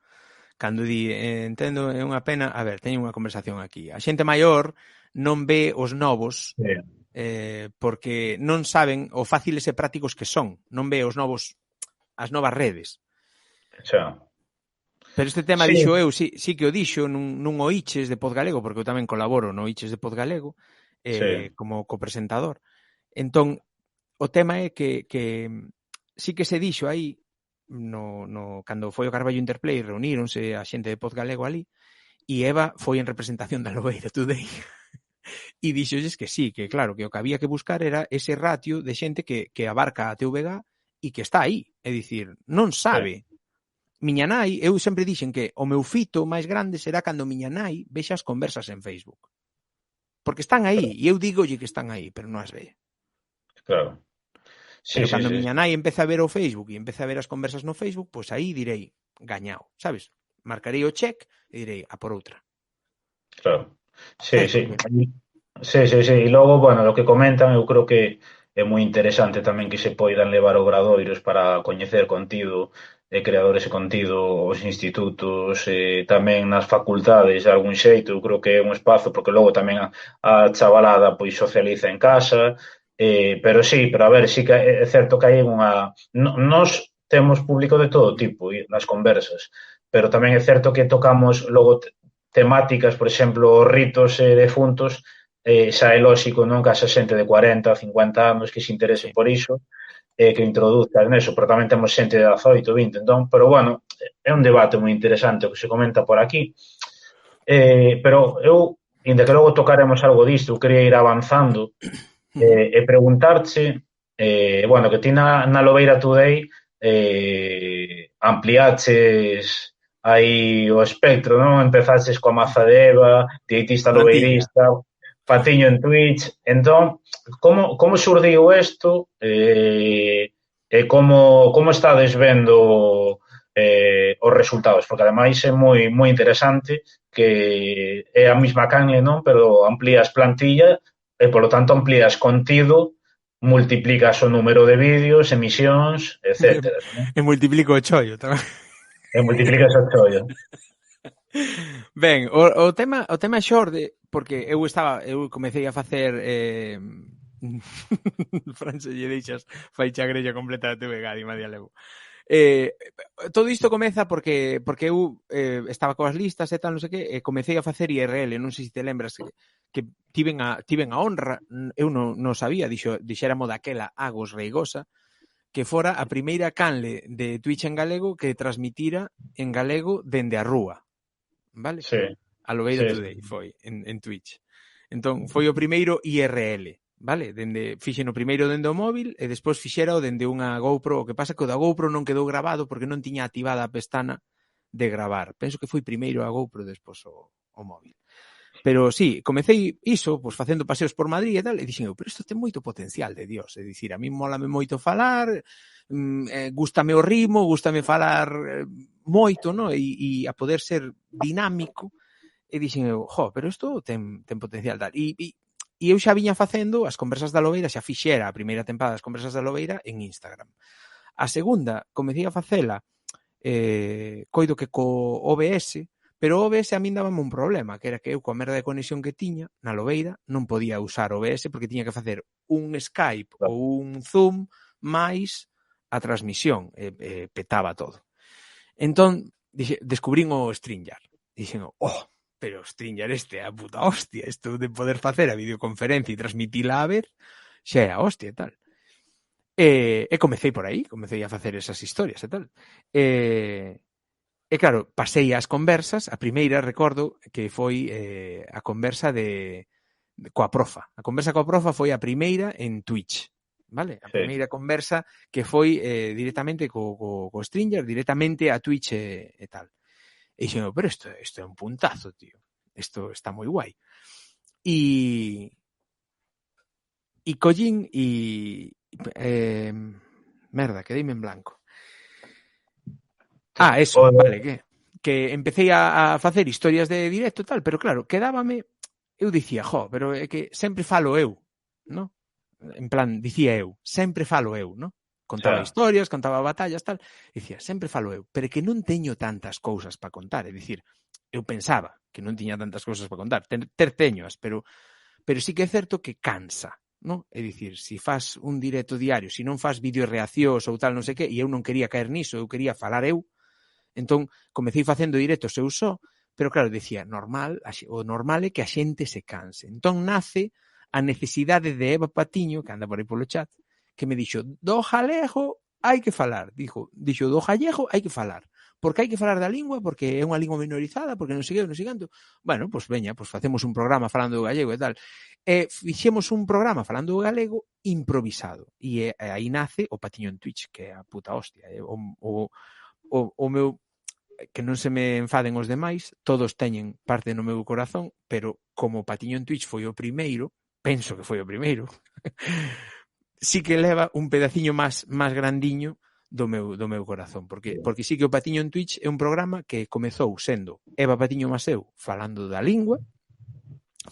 Cando di, entendo, é unha pena, a ver, teño unha conversación aquí. A xente maior non ve os novos Sí, porque non saben o fáciles e prácticos que son. Non ve os novos, as novas redes. xa. Pero este tema Sí, dixo eu, sí que o dixo nun Oiches de Podgalego, porque eu tamén colaboro no Oiches de Podgalego sí, como copresentador. Entón, o tema é que sí que se dixo aí, cando foi o Carballo Interplay, reuníronse a xente de Podgalego ali, e Eva foi en representación da Lobeira Today. E dixolles que sí, que claro, que o que había que buscar era ese ratio de xente que abarca a TVG e que está aí. É dicir, non sí, sabe. Miña nai, eu sempre dixen que o meu fito máis grande será cando miña nai vexa as conversas en Facebook. Porque están aí, e eu dígolle que están aí, pero non as ve. claro. Sí, Pero sí, cando sí, miña nai empeza a ver o Facebook e empeza a ver as conversas no Facebook, pois aí direi, gañao, sabes? Marcarei o check e direi, a por outra. claro. Sí, Sabes? sí. Porque Sí, sí, sí. E logo, bueno, lo que comentan, eu creo que é moi interesante tamén que se poidan levar obradoiros para coñecer contido e creadores de contido, os institutos, tamén nas facultades, de algún xeito, eu creo que é un espazo, porque logo tamén a chavalada pois socializa en casa, pero sí, pero a ver, sí que é certo que hai unha... Nos temos público de todo tipo nas conversas, pero tamén é certo que tocamos logo temáticas, por exemplo, ritos defuntos, xa é lóxico, non, que haxa xente de 40, 50 anos que se interese sí. por iso, que introduzca neso, pero tamén temos xente de 18, 20, entón, pero bueno, é un debate moi interesante o que se comenta por aquí, pero eu, inda que logo tocaremos algo disto, eu quería ir avanzando, e preguntarche, bueno, que ti na Lobeira Today ampliaches aí o espectro, non? Empezaches coa Maza de Eva, dietista Plantilla. lobeirista, Patiño en Twitch. Entón, como surdiu isto? E como estades vendo os resultados? Porque ademais é moi interesante que é a mesma canle, non? Pero amplías plantilla e, polo tanto, amplías contido, multiplicas o número de vídeos, emisións, etcétera, non? E multiplico o chollo tamén. E multiplicas o chollo. Ben, o tema xorde, porque eu comecei a facer Fran, se lle deixas faicha a grella completa da TVG, di Madia Levo. Todo isto comeza porque eu estaba coas listas e tal, non sei que, e comecei a facer IRL, non sei se te lembras que tiven a honra, eu non sabía, dixéramo daquela Agos Reigosa, que fora a primeira canle de Twitch en galego que transmitira en galego dende a rúa, vale? Sí, A Lobeira sí, Today foi en Twitch. Entón, foi o primeiro IRL, vale? Fixen o primeiro dende o móvil e despois fixera o dende unha GoPro. O que pasa que o da GoPro non quedou grabado porque non tiña activada a pestana de gravar. Penso que foi primeiro a GoPro e despois o móvil. Pero sí, comecei iso, pois facendo paseos por Madrid e tal, e dixen eu, pero isto ten moito potencial de Dios, é dicir, a mí mólame moito falar, gústame o ritmo, gústame falar moito, no? E a poder ser dinámico, e dixen eu, pero isto ten potencial tal. E eu xa viña facendo as conversas da Lobeira, xa fixera a primeira tempada das conversas da Lobeira en Instagram. A segunda, comecei a facela, coido que co OBS, pero o OBS a min dábame un problema, que era que eu coa merda de conexión que tiña na Lobeira non podía usar OBS porque tiña que facer un Skype claro. ou un Zoom máis a transmisión, petaba todo. Entón, descubrín o StreamYard. Dixen, pero StreamYard é a puta hostia, isto de poder facer a videoconferencia e transmitila a ver, xa é a hostia e tal. E comecei por aí, comecei a facer esas historias e tal. E claro, pasei as conversas, a primeira, recordo, que foi a conversa coa profa. A conversa coa profa foi a primeira en Twitch, vale? A primeira conversa que foi directamente co StreamYard, directamente a Twitch e tal. E dixen, pero isto é un puntazo, tío. Isto está moi guai. E collín merda, quedeime en blanco. Eso, vale, que empecé a facer historias de directo e tal, pero claro, quedábame, eu dicía, pero é que sempre falo eu, ¿no? En plan, dicía eu, sempre falo eu, ¿no? Contaba historias, contaba batallas, tal. E dicía, sempre falo eu, pero que non teño tantas cousas para contar. É dicir, eu pensaba que non tiña tantas cousas para contar. Ter teñoas, pero sí que é certo que cansa, non? É dicir, se faz un directo diario, se non faz videoreaccións ou tal, non sei que, e eu non quería caer niso, eu quería falar eu, entón comecei facendo directos eu só, pero claro, decía, o normal é que a xente se canse. Entón nace a necesidade de Eva Patiño, que anda por aí polo chat, que me dixo, do galego hai que falar. Dixo, do gallego hai que falar. Porque hai que falar da lingua, porque é unha lingua minorizada, porque non sei canto. Bueno, pois veña, pois facemos un programa falando do gallego e tal. E fixemos un programa falando do galego improvisado. E aí nace o Patiño en Twitch, que é a puta hostia. O meu, que non se me enfaden os demais, todos teñen parte no meu corazón, pero como o Patiño en Twitch foi o primeiro, penso que foi o primeiro, sí que leva un pedaciño máis grandiño do meu corazón, porque sí que o Patiño en Twitch é un programa que comezou sendo Eva Patiño Maseu falando da lingua,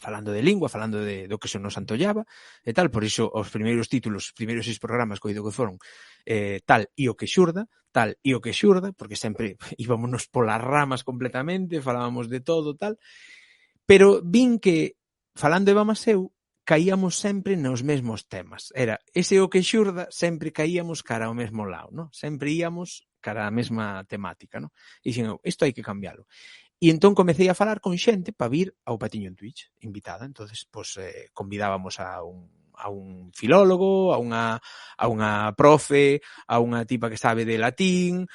falando do que se nos antollaba e tal, por iso os primeiros títulos, os primeiros 6 programas coido que foron tal e o que xurda, porque sempre íbamos polas ramas completamente, falábamos de todo, tal, pero vin que, falando de Eva Maseu, caíamos sempre nos mesmos temas. Era ese o que xurda, sempre caíamos cara ao mesmo lado, ¿no? Sempre íamos cara á mesma temática, ¿no? E dixen, isto hai que cambiálo. E entón comecei a falar con xente para vir ao Patiño en Twitch, invitada. Entonces, pues, convidábamos a un filólogo, a unha profe, a unha tipa que sabe de latín,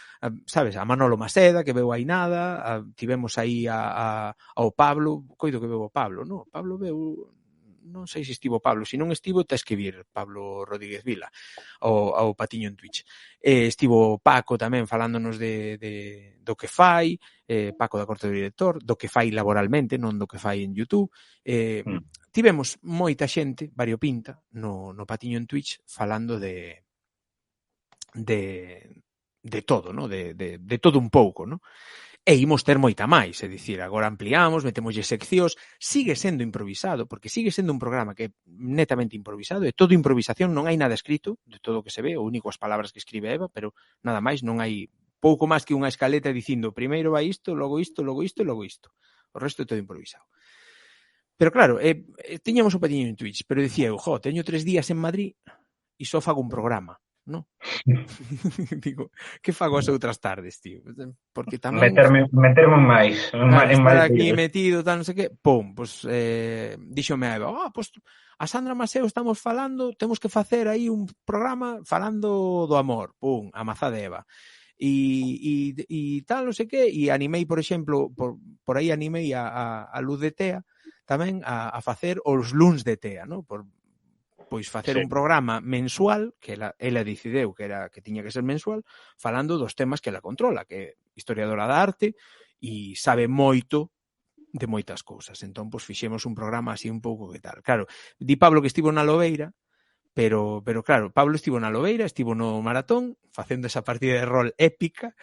sabes, a Manolo Maseda, que veu aí nada, tivemos aí ao Pablo, coido que veu o Pablo, non? Pablo veu, non sei se estivo Pablo, se non estivo, tes que vir Pablo Rodríguez Vila ao Patiño en Twitch. Estivo Paco tamén falándonos do que fai, Paco da Corte do Director, do que fai laboralmente, non do que fai en YouTube. Tivemos moita xente variopinta no Patiño en Twitch falando de todo, ¿no? De todo un pouco, ¿no? E imos ter moita máis, é dicir, agora ampliamos, metemoslle seccións, sigue sendo improvisado, porque sigue sendo un programa que é netamente improvisado, é todo improvisación, non hai nada escrito de todo o que se ve, o único as palabras que escribe Eva, pero nada máis, non hai pouco máis que unha escaleta dicindo primeiro vai isto, logo isto, logo isto e logo isto. O resto é todo improvisado. Pero claro, tiñamos o Patiño en Twitch, pero dicía eu, teño 3 días en Madrid e só fago un programa, non? Digo, que fago as outras tardes, tío? Porque tamén meterme máis claro, en estar máis aquí líos. metido, tal, non sei que, pum, pues díxome a Eva, pues a Sandra Maseu estamos falando, temos que facer aí un programa falando do amor, pum, a mazá de Eva. E tal, non sei que, e animei, por exemplo, por aí animei a Luz de Tea tamén a facer os luns de Tea, non? Pois facer un programa mensual, que ela decideu que tiña que ser mensual, falando dos temas que ela controla, que é historiadora da arte e sabe moito de moitas cousas. Entón, pois fixemos un programa así un pouco que tal. Claro, di Pablo que estivo na Lobeira, pero claro, Pablo estivo na Lobeira, estivo no Maratón, facendo esa partida de rol épica,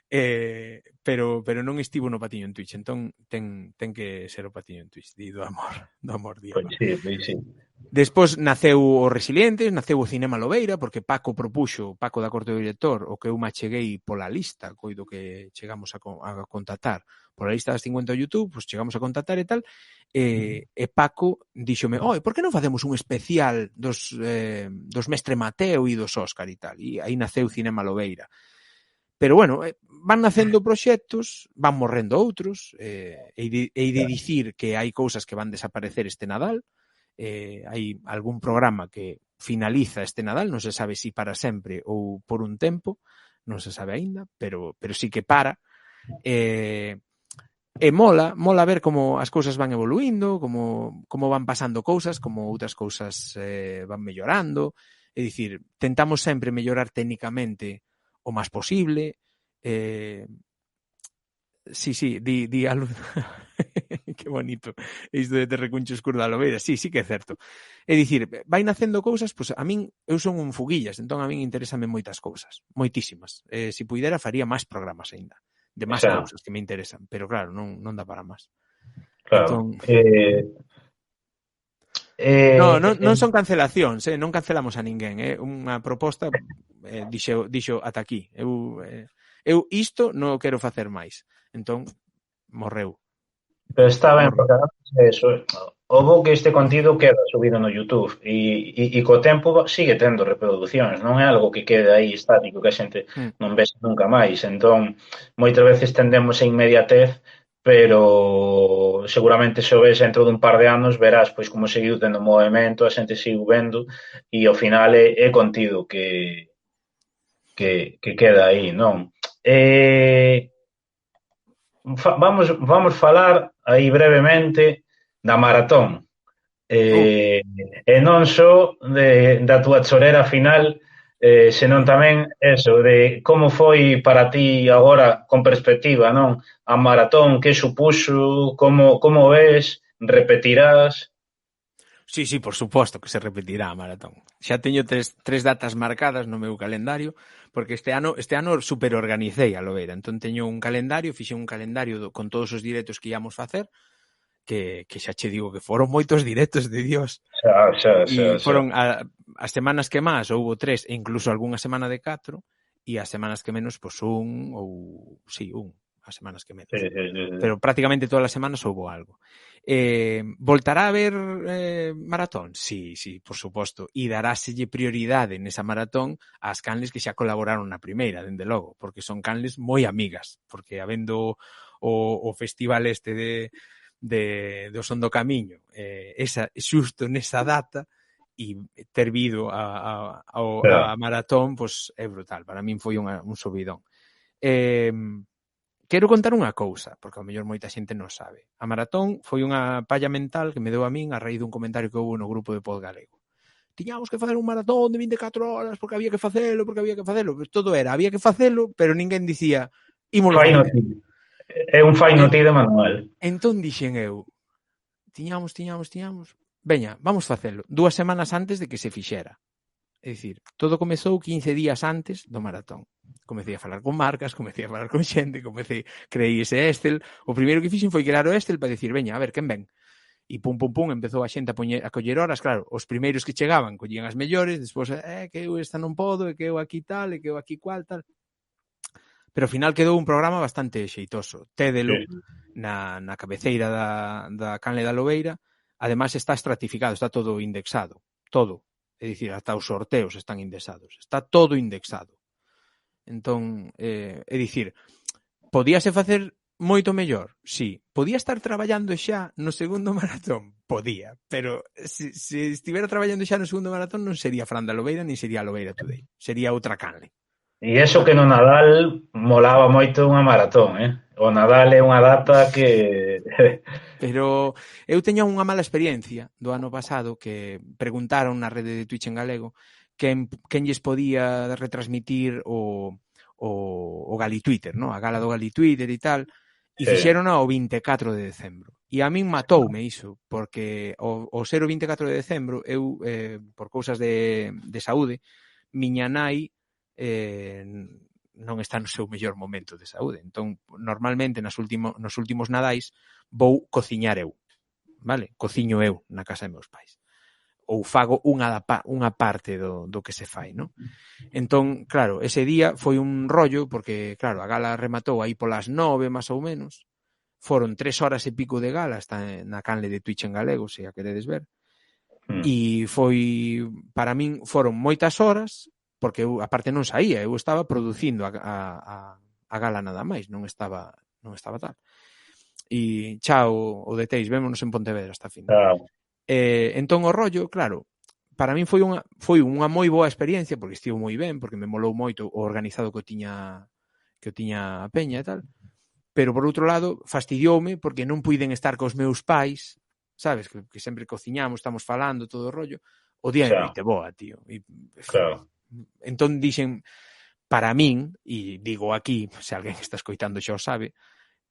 pero non estivo no Patiño en Twitch, entón ten que ser o Patiño en Twitch, do amor de Eva. Pois sí. Despois naceu o Resilientes, naceu o Cinema Lobeira, porque Paco da Corte do Director, o que eu macheguei pola lista, coido que chegamos a contactar, pola lista das 50 YouTube, pues chegamos a contactar e tal, e Paco díxome, por que non facemos un especial dos Mestre Mateo e dos Óscar e tal, e aí naceu Cinema Lobeira. Pero bueno, van nacendo proxectos, van morrendo outros, e de dicir que hai cousas que van desaparecer este Nadal, hai algún programa que finaliza este Nadal, non se sabe si para sempre ou por un tempo, non se sabe aínda, pero sí que para. E mola ver como as cousas van evoluindo, como van pasando cousas, como outras cousas van mellorando. É dicir, tentamos sempre mellorar técnicamente o máis posible. Sí, di a luz. Que bonito. Isto de Terrecunchos Curda Lobeira. Sí que é certo. É dicir, vai nacendo cousas, pois a min, eu son un fuguillas, entón a min interésame moitas cousas. Moitísimas. Se puidera, faría máis programas aínda. De máis cousas que me interesan. Pero claro, non dá para máis. Claro. Entón... Non son cancelacións, non cancelamos a ninguén, é unha proposta, dixo ata aquí. Eu isto non o quero facer máis. Entón, morreu. Pero está ben, porque eso, o bo que este contido queda subido no YouTube e co tempo sigue tendo reproduccións, non é algo que quede aí estático que a xente non ve nunca máis. Entón, moitas veces tendemos a inmediatez, pero seguramente se o ves dentro dun par de anos verás pois como seguiu tendo movimento, a xente sigue vendo e ao final é contido que queda aí, non? Vamos falar aí brevemente da maratón. E non só da túa chorera final, senón tamén eso, de como foi para ti agora con perspectiva, non? A maratón, que supuxo, como ves, repetirás? Sí, por suposto que se repetirá a maratón. Xa teño tres datas marcadas no meu calendario, porque este ano super organicei a Lobeira. Entón teño un calendario, fixen un calendario con todos os directos que íamos facer, que xa che digo que foron moitos directos de Dios. E foron as semanas que máis, houbo 3, e incluso algunha semana de 4, e as semanas que menos, pois un, as semanas que menos. Sí. Pero prácticamente todas as semanas houbo algo. Voltará a haber maratón? Sí, por suposto. E daráselle prioridade nesa maratón ás canles que xa colaboraron na primeira, dende logo, porque son canles moi amigas, porque habendo o festival este do Son do Camiño, xusto nesa data, e ter vido a maratón, pois é brutal. Para min foi un subidón. Quero contar unha cousa, porque ao mellor moita xente non sabe. A maratón foi unha palla mental que me deu a min a raíz dun comentario que houve no grupo de Pod Galego. Tiñamos que facer un maratón de 24 horas porque había que facelo. Pues todo era, había que facelo, pero ninguén dicía ímolo facer. É un fai no ti de manual. Entón dixen eu, tiñamos, veña, vamos facelo 2 semanas antes de que se fixera. É dicir, todo comezou 15 días antes do maratón. Comecei a falar con marcas, comecei a falar con xente, creei ese Excel. O primeiro que fixen foi crear o Excel para dicir, veña, a ver, quen ven? E pum, empezou a xente a coller horas. Claro, os primeiros que chegaban collían as mellores, despois, que eu esta non podo, que eu aquí tal, que eu aquí cual, tal. Pero ao final quedou un programa bastante xeitoso. Tédelo na cabeceira da canle da Lobeira. Ademais está estratificado, está todo indexado. Todo. É dicir, ata os sorteos están indexados. Está todo indexado. Entón, é dicir, podíase facer moito mellor? Sí. Podía estar traballando xa no segundo maratón? Podía. Pero se estivera traballando xa no segundo maratón non sería Fran da Lobeira nin sería Lobeira Today. Sería outra canle. E iso que no Nadal molaba moito unha maratón, O Nadal é unha data que... Pero eu teño unha mala experiencia do ano pasado que preguntaron na rede de Twitch en galego quen lles podía retransmitir o Gali Twitter, ¿no? A gala do Gali Twitter e tal, e fixeron o 24 de decembro. E a min matoume iso, porque o ser o 24 de decembro, eu, por cousas de saúde, miña nai non está no seu mellor momento de saúde. Entón, normalmente nos últimos nadais vou cociñar eu, vale? Cociño eu na casa de meus pais. Ou fago unha parte do que se fai, non? Entón, claro, ese día foi un rollo, porque, claro, a gala rematou aí polas 9, máis ou menos. Foron 3 horas e pico de gala, está na canle de Twitch en galego, se a queredes ver. E foi, para min, foron moitas horas, porque eu, aparte, non saía, eu estaba producindo a gala nada máis, non estaba tal. E chao, o deteis, vémonos en Pontevedra hasta fin. Entón o rollo, claro, para min foi unha moi boa experiencia, porque estivo moi ben, porque me molou moito o organizado que o tiña a peña e tal, pero por outro lado fastidioume porque non puiden estar cos meus pais, sabes, que sempre cociñamos, estamos falando todo o rollo, o día de noite boa, tío. Claro. Entón dixen, para min, e digo aquí, se alguén está escoitando xa o sabe,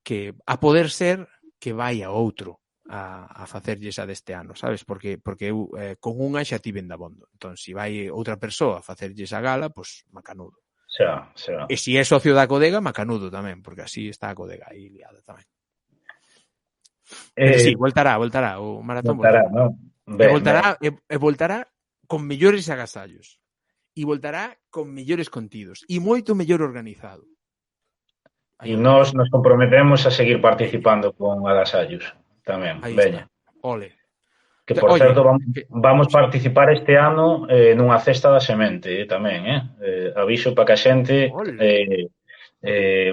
que a poder ser que vai a outro a facerlle esa deste ano, sabes? Porque eu con unha xa tiven dabondo. Entón, se vai outra persoa a facerlle esa gala, pois macanudo. Xa. E se é socio da Codega, macanudo tamén, porque así está a Codega aí liada tamén. Pero sí, voltará, o maratón voltará. Ben, ben. E voltará con mellores agasallos. E voltará con mellores contidos. E moito mellor organizado. E Aí o nós tes. nos comprometemos a seguir Veña, participando con agasallos tamén, aí veña. está. Ole. Que, por Oye, certo, vamos sí. participar este ano nunha cesta da semente tamén, aviso para que a xente Ole.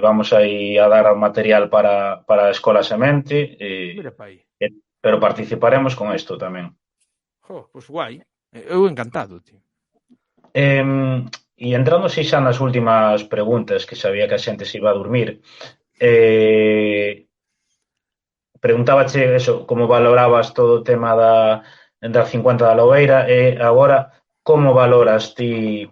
vamos aí a dar o material para a Escola Semente, Mira pa aí. pero participaremos con isto tamén. Pois guai. Eu encantado, tío. E entrando xa nas últimas preguntas, que sabía que a xente se iba a dormir, preguntábache eso, como valorabas todo o tema da 50 da Lobeira e agora como valoras ti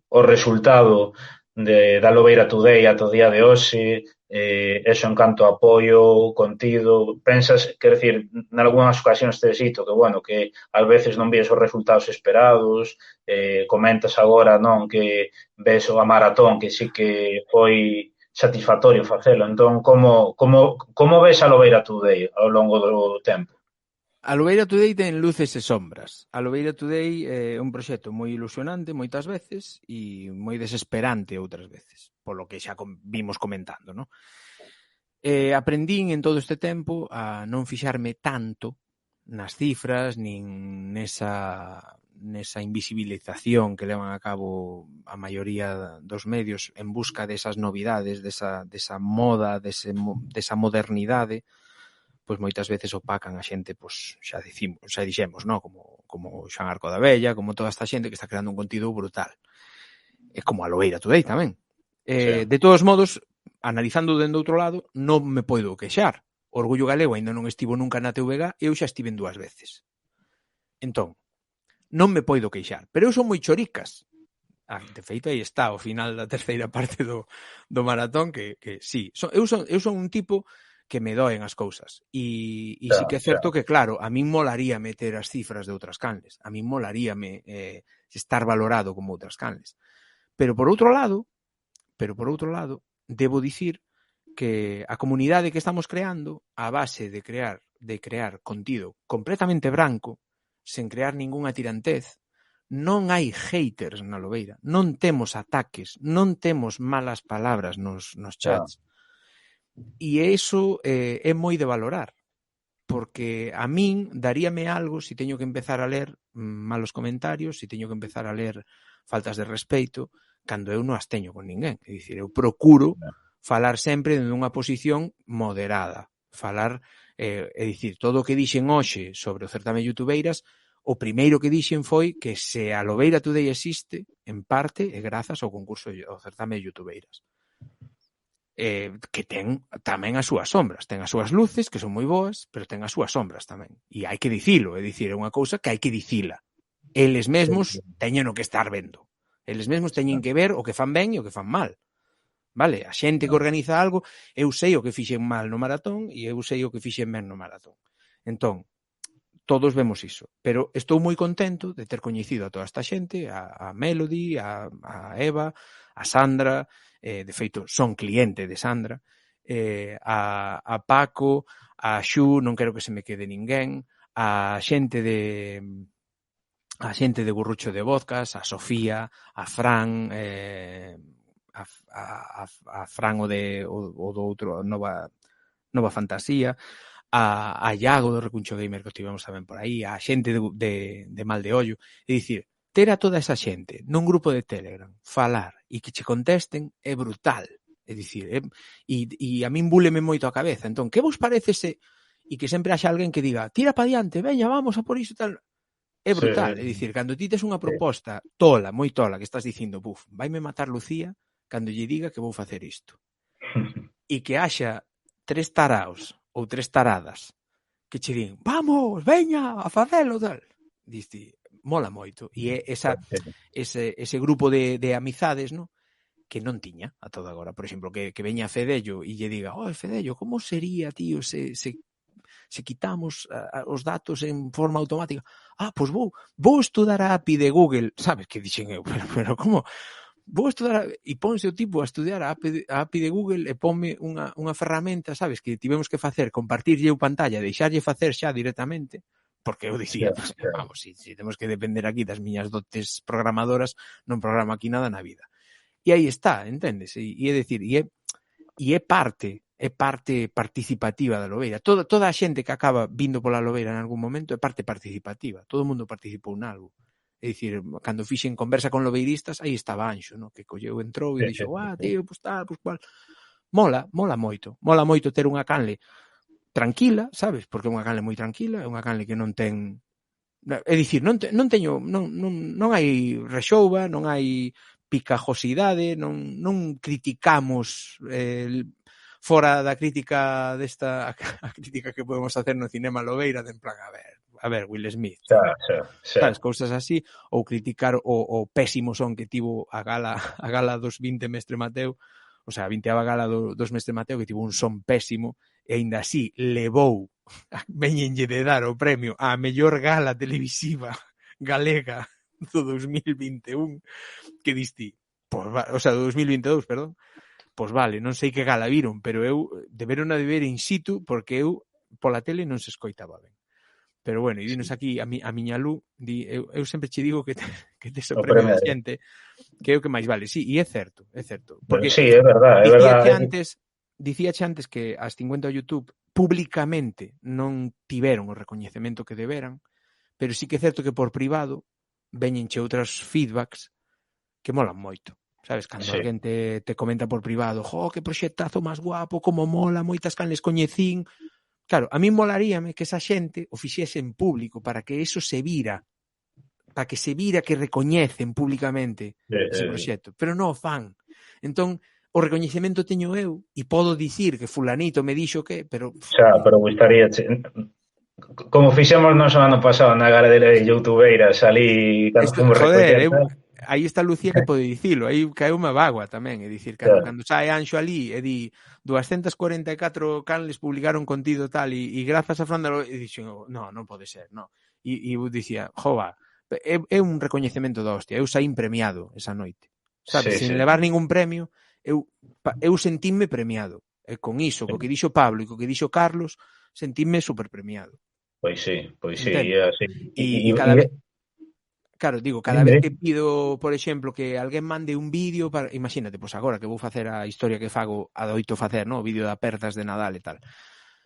o resultado da Lobeira Today ata o día de hoxe, eso en canto a apoio, contido, pensas, quero decir, nalgúnas ocasións te dito que, bueno, que ás veces non ves os resultados esperados, comentas agora, non, que ves a maratón, que sí que foi satisfactorio facelo. Entón, como ves a Lobeira Today ao longo do tempo? A Lobeira Today ten luces e sombras. A Lobeira Today é un proxecto moi ilusionante moitas veces e moi desesperante outras veces, polo que xa vimos comentando, non? Aprendín en todo este tempo a non fixarme tanto nas cifras nin nesa invisibilización que levan a cabo a maioría dos medios en busca desas novidades, desa moda, desa modernidade, pois moitas veces opacan a xente, pois xa dixemos, no? Como Xoan Arco da Vella, como toda esta xente que está creando un contido brutal. E como a Lobeira Today tamén. Sí. De todos modos, analizando dende outro lado, non me podo queixar. O Orgullo Galego ainda non estivo nunca na TVG e eu xa estive 2 veces. Entón, non me podo queixar. Pero eu son moi choricas. De feito, aí está o final da terceira parte do maratón, que sí. Eu son un tipo que me doen as cousas. E sí que é certo que, claro, a min molaría meter as cifras de outras canles. A min molaríame estar valorado como outras canles. Pero por outro lado, debo dicir que a comunidade que estamos creando, a base de crear contido completamente branco, sen crear ningunha tirantez, non hai haters na Lobeira, non temos ataques, non temos malas palabras nos chats. E iso é moi de valorar, porque a min daríame algo se teño que empezar a ler malos comentarios, se teño que empezar a ler faltas de respeito, cando eu non as teño con ninguén. É dicir, eu procuro falar sempre dende unha posición moderada. Falar, é dicir, todo o que dixen hoxe sobre o certame Youtubeiras, o primeiro que dixen foi que se a Lobeira Today existe, en parte, é grazas ao concurso ao certame Youtubeiras. Que ten tamén as súas sombras. Ten as súas luces, que son moi boas, pero ten as súas sombras tamén. E hai que dicilo, é dicir, é unha cousa que hai que dicila. Eles mesmos teñen o que estar vendo. Eles mesmos teñen que ver o que fan ben e o que fan mal. Vale? A xente que organiza algo, eu sei o que fixen mal no maratón e eu sei o que fixen ben no maratón. Entón, todos vemos iso. Pero estou moi contento de ter coñecido a toda esta xente, a Melody, a Eva, a Sandra, de feito, son cliente de Sandra, a Paco, a Xu, non quero que se me quede ninguén, a xente de Burrucho de Vodkas, a Sofía, a Fran, a Fran o do outro Nova Fantasía, a Iago do Recuncho Gamer que estivemos tamén por aí, a xente de Mal de Ollo. É dicir, ter a toda esa xente nun grupo de Telegram, falar e que che contesten é brutal. É dicir, e a min búleme moito a cabeza. Entón, que vos parece e que sempre haxa alguén que diga, tira pa diante, veña, vamos a por iso tal. É brutal. É dicir, cando ti tes unha proposta tola, moi tola, que estás dicindo, vaime matar Lucía cando lle diga que vou facer isto. E que haxa 3 taraos ou 3 taradas que che din, vamos, veña, a facelo, tal. Diste, mola moito. E é ese grupo de amizades, no? Que non tiña a todo agora. Por exemplo, que veña Fedello e lle diga, Fedello, como sería, tío, se quitamos os datos en forma automática? Pois vou estudar a API de Google. Sabes que dixen eu? Pero como? vou estudar, e ponse o tipo a estudiar a API de Google e ponme unha ferramenta, sabes, que tivemos que facer, compartirlle o pantalla, deixarlle facer xa directamente, porque eu Sí, dicía, pues, sí. vamos, si temos que depender aquí das miñas dotes programadoras, non programo aquí nada na vida. E aí está, entendes? E é dicir, é parte participativa da Lobeira. Toda a xente que acaba vindo pola Lobeira en algún momento é parte participativa. Todo o mundo participou nalgo. É dicir, cando fixen conversa con lobeiristas, aí estaba Anxo, no? Que colleu, entrou e Sí, sí, dixo, sí. tío, pues tal, pues cual. Mola moito. Mola moito ter unha canle tranquila, sabes? Porque é unha canle moi tranquila, é unha canle que non ten... É dicir, non hai rexouba, non hai picajosidade, non criticamos fora da crítica desta a crítica que podemos hacer no cinema Lobeira de en plan, a ver, Will Smith, Xa, tío. xa, xa. Sabes, cousas así, ou criticar o pésimo son que tivo a gala dos 20 Mestre Mateo, o sea, a 20ª gala dos Mestre Mateo, que tivo un son pésimo, e aínda así levou, veñenlle de dar o premio á mellor gala televisiva galega do 2021, que diste, o sea, do 2022, perdón, pois vale, non sei que gala viron, pero eu deberon a de ver in situ, porque eu pola tele non se escoitaba ben. Pero bueno, e dinos aquí a miña Lu, eu sempre che digo que tes o O premio da primeiro. xente, que é o que máis vale. Sí, e é certo. Porque Sí, é verdade, é dicíache verdade. antes que as 50 YouTube públicamente non tiveron o recoñecemento que deberan, pero sí que é certo que por privado veñenche outros feedbacks que molan moito. Sabes, cando Sí, alguén te comenta por privado, que proxectazo máis guapo, como mola, moitas canles coñecín. Claro, a mí molaríame que esa xente o fixese en público para que eso se vira, para que se vira que recoñecen públicamente ese proxecto, pero non o fan. Entón, o recoñecemento teño eu e podo dicir que fulanito me dixo que, pero xa, pero gustaría como fixemos nós o ano pasado na gala de youtubeiras ali cando fomos joder, recoller tal. aí está Lucía que pode dicilo, aí caeu unha bagua tamén, é dicir, cando sae Anxo ali e di 244 canles publicaron contido tal e grazas a Fran e dixen, non pode ser, non. E eu dicía, jova, é un recoñecemento da hostia, eu saín premiado esa noite, sabes, Sí, sin sí. levar ningún premio, eu sentíme premiado, e con iso, co que dixo Pablo e co que dixo Carlos, sentíme super premiado. Pois sí, Entende? así. E cada vez, claro, digo, cada vez que pido, por exemplo, que alguén mande un vídeo para, imagínate, pois agora que vou facer a historia que fago, adoito facer, no, o vídeo de apertas de Nadal e tal.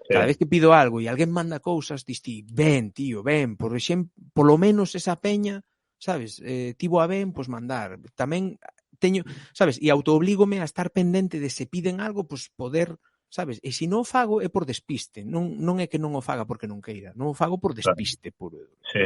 Cada vez que pido algo e alguén manda cousas, diste, ven, tío, ven, por exemplo, polo menos esa peña, sabes, tivo a ben, pois mandar. Tamén teño, sabes, e autooblígome a estar pendente de se piden algo, pois poder, sabes, e se non o fago é por despiste, non é que non o faga porque non queira, non o fago por despiste puro. Sí.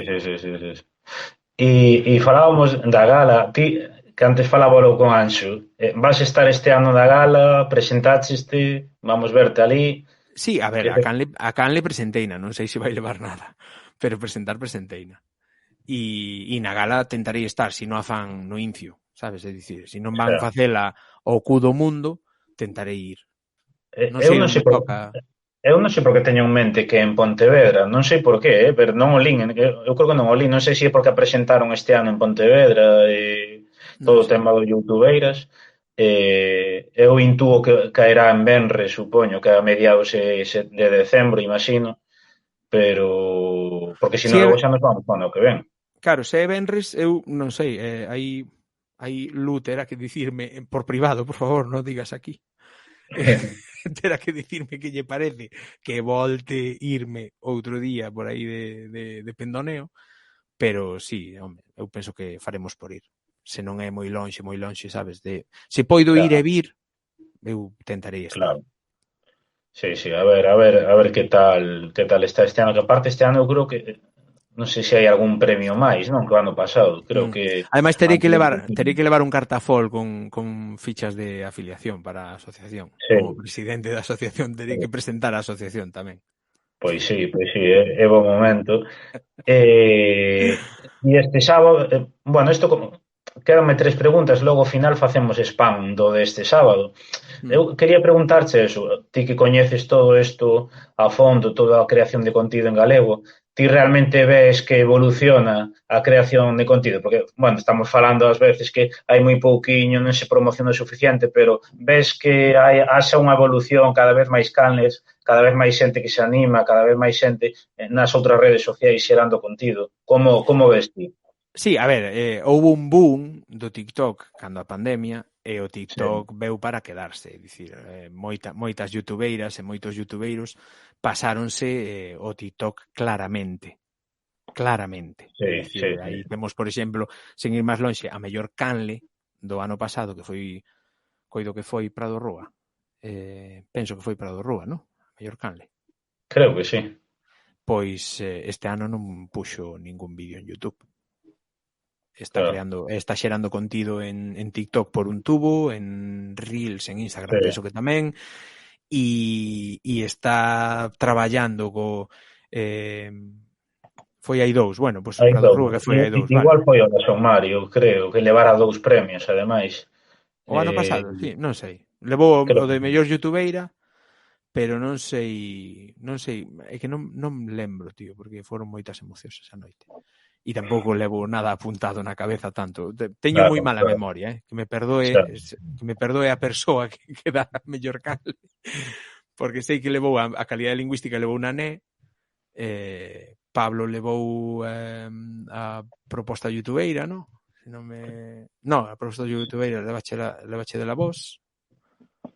E falábamos da gala, ti que antes falábalo con Anxo, vas estar este ano da gala, presentaxeste, vamos verte ali. Sí, a ver, a Canle presenteina, non sei se vai levar nada, pero presenteina. E na gala tentarei estar, se non a fan no Incio, sabes? É dicir, se non van facela ao cu do mundo, tentarei ir. Non sei onde toca. Eu non sei por que teño en mente que en Pontevedra, non sei por qué, pero non o lín, eu creo que non o lín, non sei se é porque a presentaron este ano en Pontevedra e todo o tema do youtubeiras. Eu intúo que caerá en Venre, supoño, que a mediados de decembro, imagino, pero porque senón logo xa nos vamos para o que ven. Claro, se é Venres, eu non sei, hai Lu terá que dicirme por privado, por favor, non digas aquí. Terá que dicirme que lle parece que volte irme outro día por aí de pendoneo, pero sí, home, eu penso que faremos por ir. Se non é moi lonxe, sabes, se poido ir e vir, eu tentarei estar. Claro. Sí, a ver que tal está este ano, que aparte este ano eu creo que non sei se hai algún premio máis, non? Que o ano pasado, creo que... Ademais, terei que levar un cartafol con fichas de afiliación para a asociación. Sí. Como presidente da asociación, terei que presentar a asociación tamén. Pois sí, é bo momento. E este sábado, bueno, isto como... quédanme 3 preguntas, logo ao final facemos spam do deste sábado. Mm. Eu quería preguntarche eso, ti que coñeces todo isto a fondo, toda a creación de contido en galego, ti realmente ves que evoluciona a creación de contido? Porque, bueno, estamos falando ás veces que hai moi pouquiño, non se promociona o suficiente, pero ves que haxa unha evolución, cada vez máis canles, cada vez máis xente que se anima, cada vez máis xente nas outras redes sociais xerando contido. Como ves ti? Sí, a ver, houve un boom do TikTok cando a pandemia e o Sí, TikTok veu para quedarse, é dicir, moitas youtubeiras e moitos youtubeiros pasáronse o TikTok claramente. É sí, dicir, sí, aí sí. temos, por exemplo, sen ir máis lonxe, a mellor canle do ano pasado, que foi, coido que foi Prado Rúa. Penso que foi Prado Rúa, non? A mellor canle. Creo que sí. Pois este ano non puxo ningún vídeo en YouTube. Claro. Está xerando contido en TikTok por un tubo, en Reels, en Instagram, Sí. penso que tamén, e está traballando eh, foi hai dous, bueno, pois Hai Prado dous. Rúa que foi hai dous, vale. Igual foi o de Son Mario, creo, que levara 2 premios, ademais. O ano pasado, sí, non sei. Levou o Creo de que mellor youtubeira, pero non sei, é que non lembro, tío, porque foron moitas emocións esa noite. E tampouco levo nada apuntado na cabeza tanto. Teño moi claro, mala claro. memoria, Xa. que me perdoe a persoa que dá a mellor canle, porque sei que levou a calidade lingüística levou unha né, Pablo levou a proposta youtubeira, non? Se non me... No, a proposta youtubeira levache de la voz.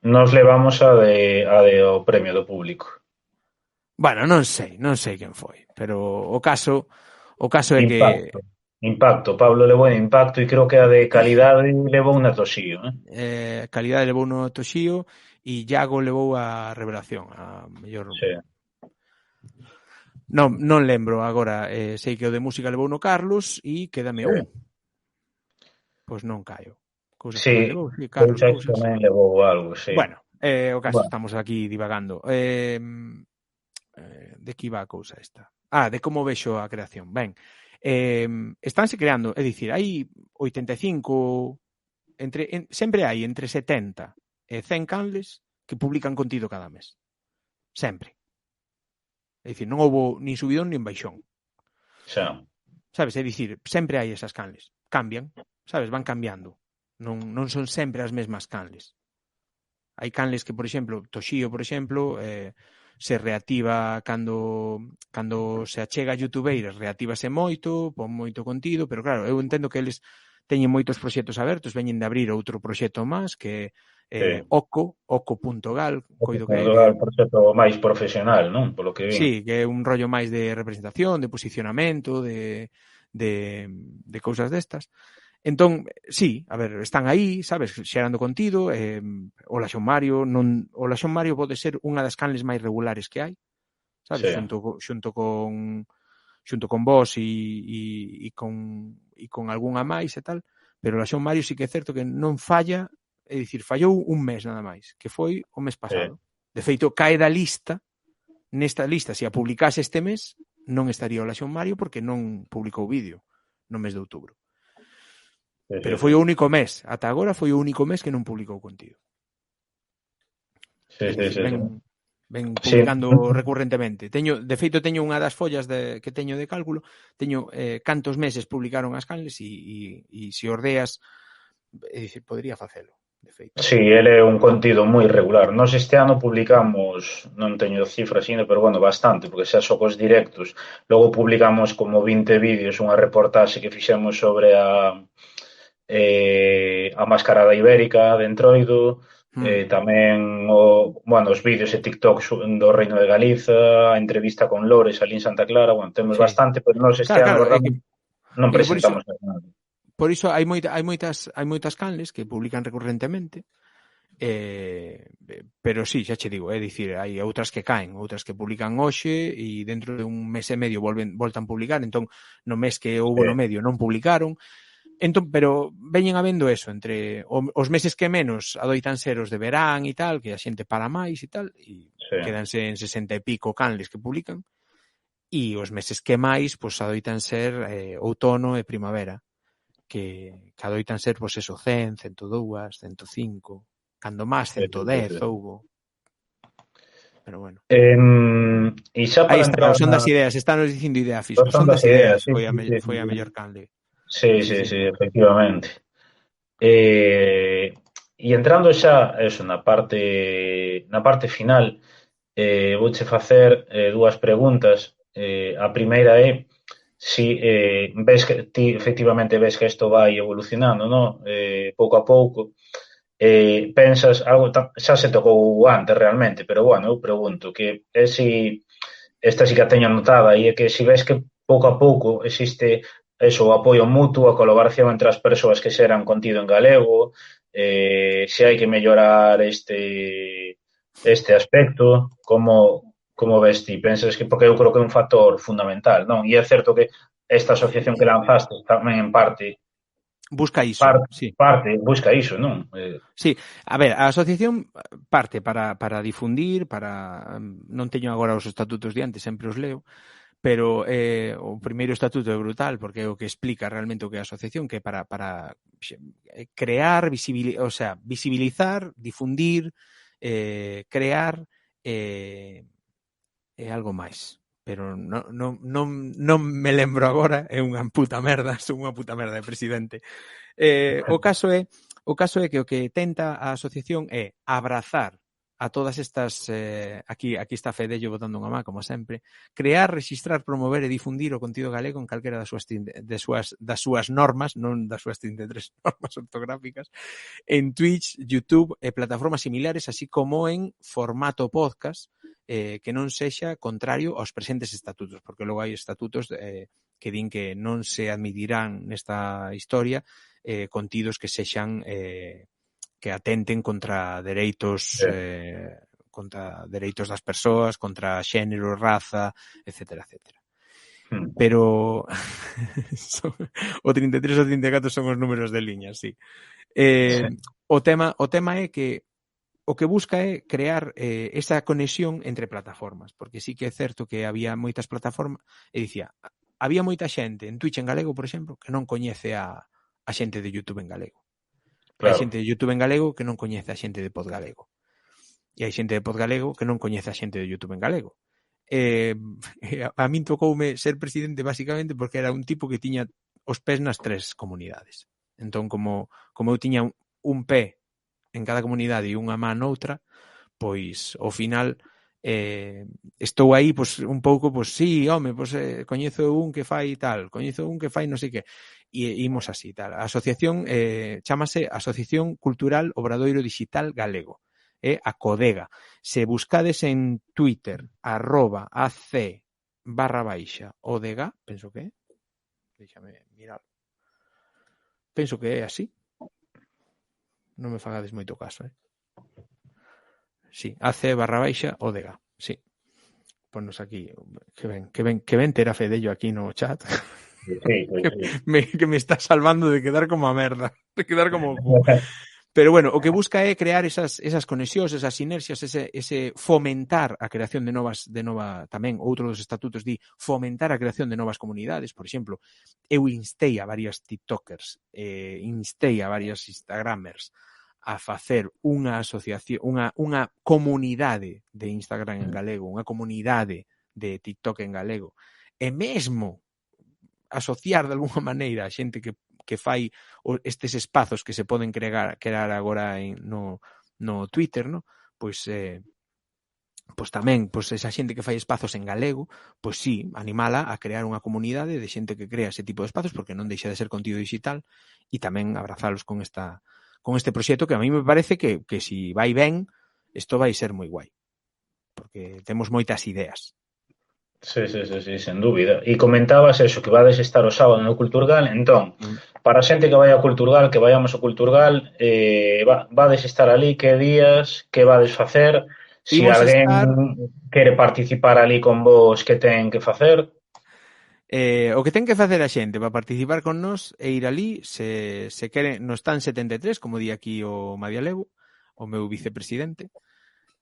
Nos levamos a de o premio do público. Bueno, non sei quen foi, pero o caso é que Impacto. Impacto. Pablo levou en impacto e creo que a de calidade levou un Toshio, eh? calidade levou no Toshio e Iago levou a revelación, a mellor. Sí. Non lembro agora, sei que o de música levou no Carlos e quédame Sí. un. Pois non caio. Cousas Sí, tamén levou, sí, Carlos, Cousas cousas. tamén levou algo, sí. Bueno, o caso, Bueno, estamos aquí divagando. De que iba a cousa esta? De como vexo a creación. Ben, estánse creando, é dicir, hai 85, sempre hai entre 70 e 100 canles que publican contido cada mes. Sempre. É dicir, non houbo nin subidón nin baixón. xa. Sabes? É dicir, sempre hai esas canles. Cambian, sabes? Van cambiando. Non son sempre as mesmas canles. Hai canles que, por exemplo, Toshio, por exemplo, se reactiva cando se achega a youtubeiras, reactívase moito, pon moito contido, pero claro, eu entendo que eles teñen moitos proxectos abertos, veñen de abrir outro proxecto máis que Sí. Oco.gal, O que coido que é Portugal, por certo, máis profesional, non? Polo que vin. sí, que é un rollo máis de representación, de posicionamento, de cousas destas. Entón, sí, a ver, están aí, sabes, xerando contido, o Laxón Mario, o Laxón Mario pode ser unha das canles máis regulares que hai, sabes, Sí. xunto con vos e con algunha máis e tal, pero o Laxón Mario sí que é certo que non falla, é dicir, fallou un mes nada máis, que foi o mes Sí. pasado. De feito, cae da lista, nesta lista, se a publicase este mes, non estaría o Laxón Mario porque non publicou vídeo no mes de outubro. Sí, Pero sí, foi sí. o único mes, ata agora foi o único mes que non publicou contido. Sí, É sí, dicir, sí, sí. ven Sí. publicando recurrentemente. De feito, teño unha das follas que teño de cálculo, teño cantos meses publicaron as canles e se ordeas, é dicir, podría facelo, de feito. Sí, ele é un contido moi regular. Nós este ano publicamos, non teño cifras ainda, pero bueno, bastante, porque xa só cos directos. Logo publicamos como 20 vídeos, unha reportaxe que fixemos sobre a mascarada ibérica de Entroido, tamén os vídeos e TikTok do Reino de Galiza, a entrevista con Lores ali en Santa Clara, bueno, temos Sí. bastante, pero nós este ano, Claro, verdad, non é que presentamos nada. por iso hai moitas canles que publican recurrentemente. Pero sí, xa che digo, é dicir, hai outras que caen, outras que publican hoxe e dentro de un mes e medio voltan a publicar, entón no mes que houbo no medio non publicaron. Entón, pero veñen habendo eso, entre os meses que menos adoitan ser os de verán e tal, que a xente para máis e tal, e Sí. quedanse en 60 e pico canles que publican, e os meses que máis, pois adoitan ser outono e primavera, que adoitan ser, pois eso, 100, 102, 105, cando máis 110 houbo. Pero bueno. E xa Aí para está, entrar o son na... das ideas, estános dicindo idea fixo. O Son son das das ideas, ideas, sí, sí, sí, foi a sí. mellor canle. Sí, Sí, sí, sí. sí, efectivamente. E entrando xa eso, na parte final, vouche facer dúas preguntas. A primeira é si ves que ti efectivamente ves que isto vai evolucionando, no? Pouco a pouco. Pensas algo xa se tocou antes realmente, pero bueno, eu pregunto que é si esta sí que a teño anotada e é que si ves que pouco a pouco existe eso, o apoio mutuo, a colaboración entre as persoas que xeran contido en galego, se hai que mellorar este aspecto, como ves ti? Pensas que, porque eu creo que é un factor fundamental, non? E é certo que esta asociación que lanzaste tamén en Busca iso, sí. parte busca iso, non? Sí, a ver, a asociación parte para difundir, para non teño agora os estatutos diante, sempre os leo, pero o primeiro estatuto é brutal porque é o que explica realmente o que é a asociación, que é para crear, visibilizar, difundir, crear algo máis. Pero non me lembro agora, é unha puta merda, son unha puta merda de presidente. O caso é que o que tenta a asociación é abrazar a todas estas, aquí está Fedello botando unha má, como sempre, crear, registrar, promover e difundir o contido galego en calquera das súas normas, non das súas 33 normas ortográficas, en Twitch, YouTube e plataformas similares, así como en formato podcast, que non sexa contrario aos presentes estatutos, porque logo hai estatutos que din que non se admitirán nesta historia contidos que sexan que atenten contra dereitos das persoas, contra xénero, raza, etcétera, etcétera. Pero o 33 ou 34 son os números de liña, sí. O tema é que o que busca é crear esa conexión entre plataformas, porque sí que é certo que había moitas plataformas, e dicía, había moita xente en Twitch en galego, por exemplo, que non coñece a xente de YouTube en galego. Claro. Hai xente de YouTube en galego que non coñece a xente de Pod Galego. E hai xente de Pod Galego que non coñece a xente de YouTube en galego. A min tocoume ser presidente basicamente porque era un tipo que tiña os pés nas tres comunidades. Entón, como eu tiña un pé en cada comunidade e unha má noutra, pois, ao final, estou aí, pois, un pouco, pois, sí, home, pois, coñezo un que fai tal, coñezo un que fai non sei que, e imos así, tal. A asociación chámase Asociación Cultural Obradoiro Digital Galego, é a CODEGA. Se buscades en Twitter, @ac_odega, penso que é, deixame mirar, penso que é así, non me fagades moito caso, Sí, AC_odega, sí. Ponnos aquí, que ben ter a Fedello aquí no chat. Sí. que me está salvando de quedar como a merda, de quedar como o cu. Pero bueno, o que busca é crear esas conexións, esas sinerxias, ese fomentar a creación de tamén outro dos estatutos di fomentar a creación de novas comunidades. Por exemplo, eu instei a varias tiktokers, instei a varias instagramers a facer unha asociación, unha comunidade de Instagram en galego, unha comunidade de TikTok en galego, e mesmo asociar de alguma maneira a xente que fai estes espazos que se poden crear agora no Twitter, no? Pois tamén, pois esa xente que fai espazos en galego, pois sí, animala a crear unha comunidade de xente que crea ese tipo de espazos, porque non deixa de ser contido digital, e tamén abrazalos con este proxecto que a mí me parece que si vai ben, isto vai ser moi guai, porque temos moitas ideas. Sí, sen dúbida. E comentabas eso, que vades estar o sábado no Culturgal, entón, para a xente que vai ao Culturgal, que vayamos ao Culturgal, vades estar ali, que días, que vades facer, se alguén quere participar ali con vos, que ten que facer? O que ten que facer a xente para participar con nós é ir ali, se quere, no stand 73, como di aquí o Madialevo, o meu vicepresidente.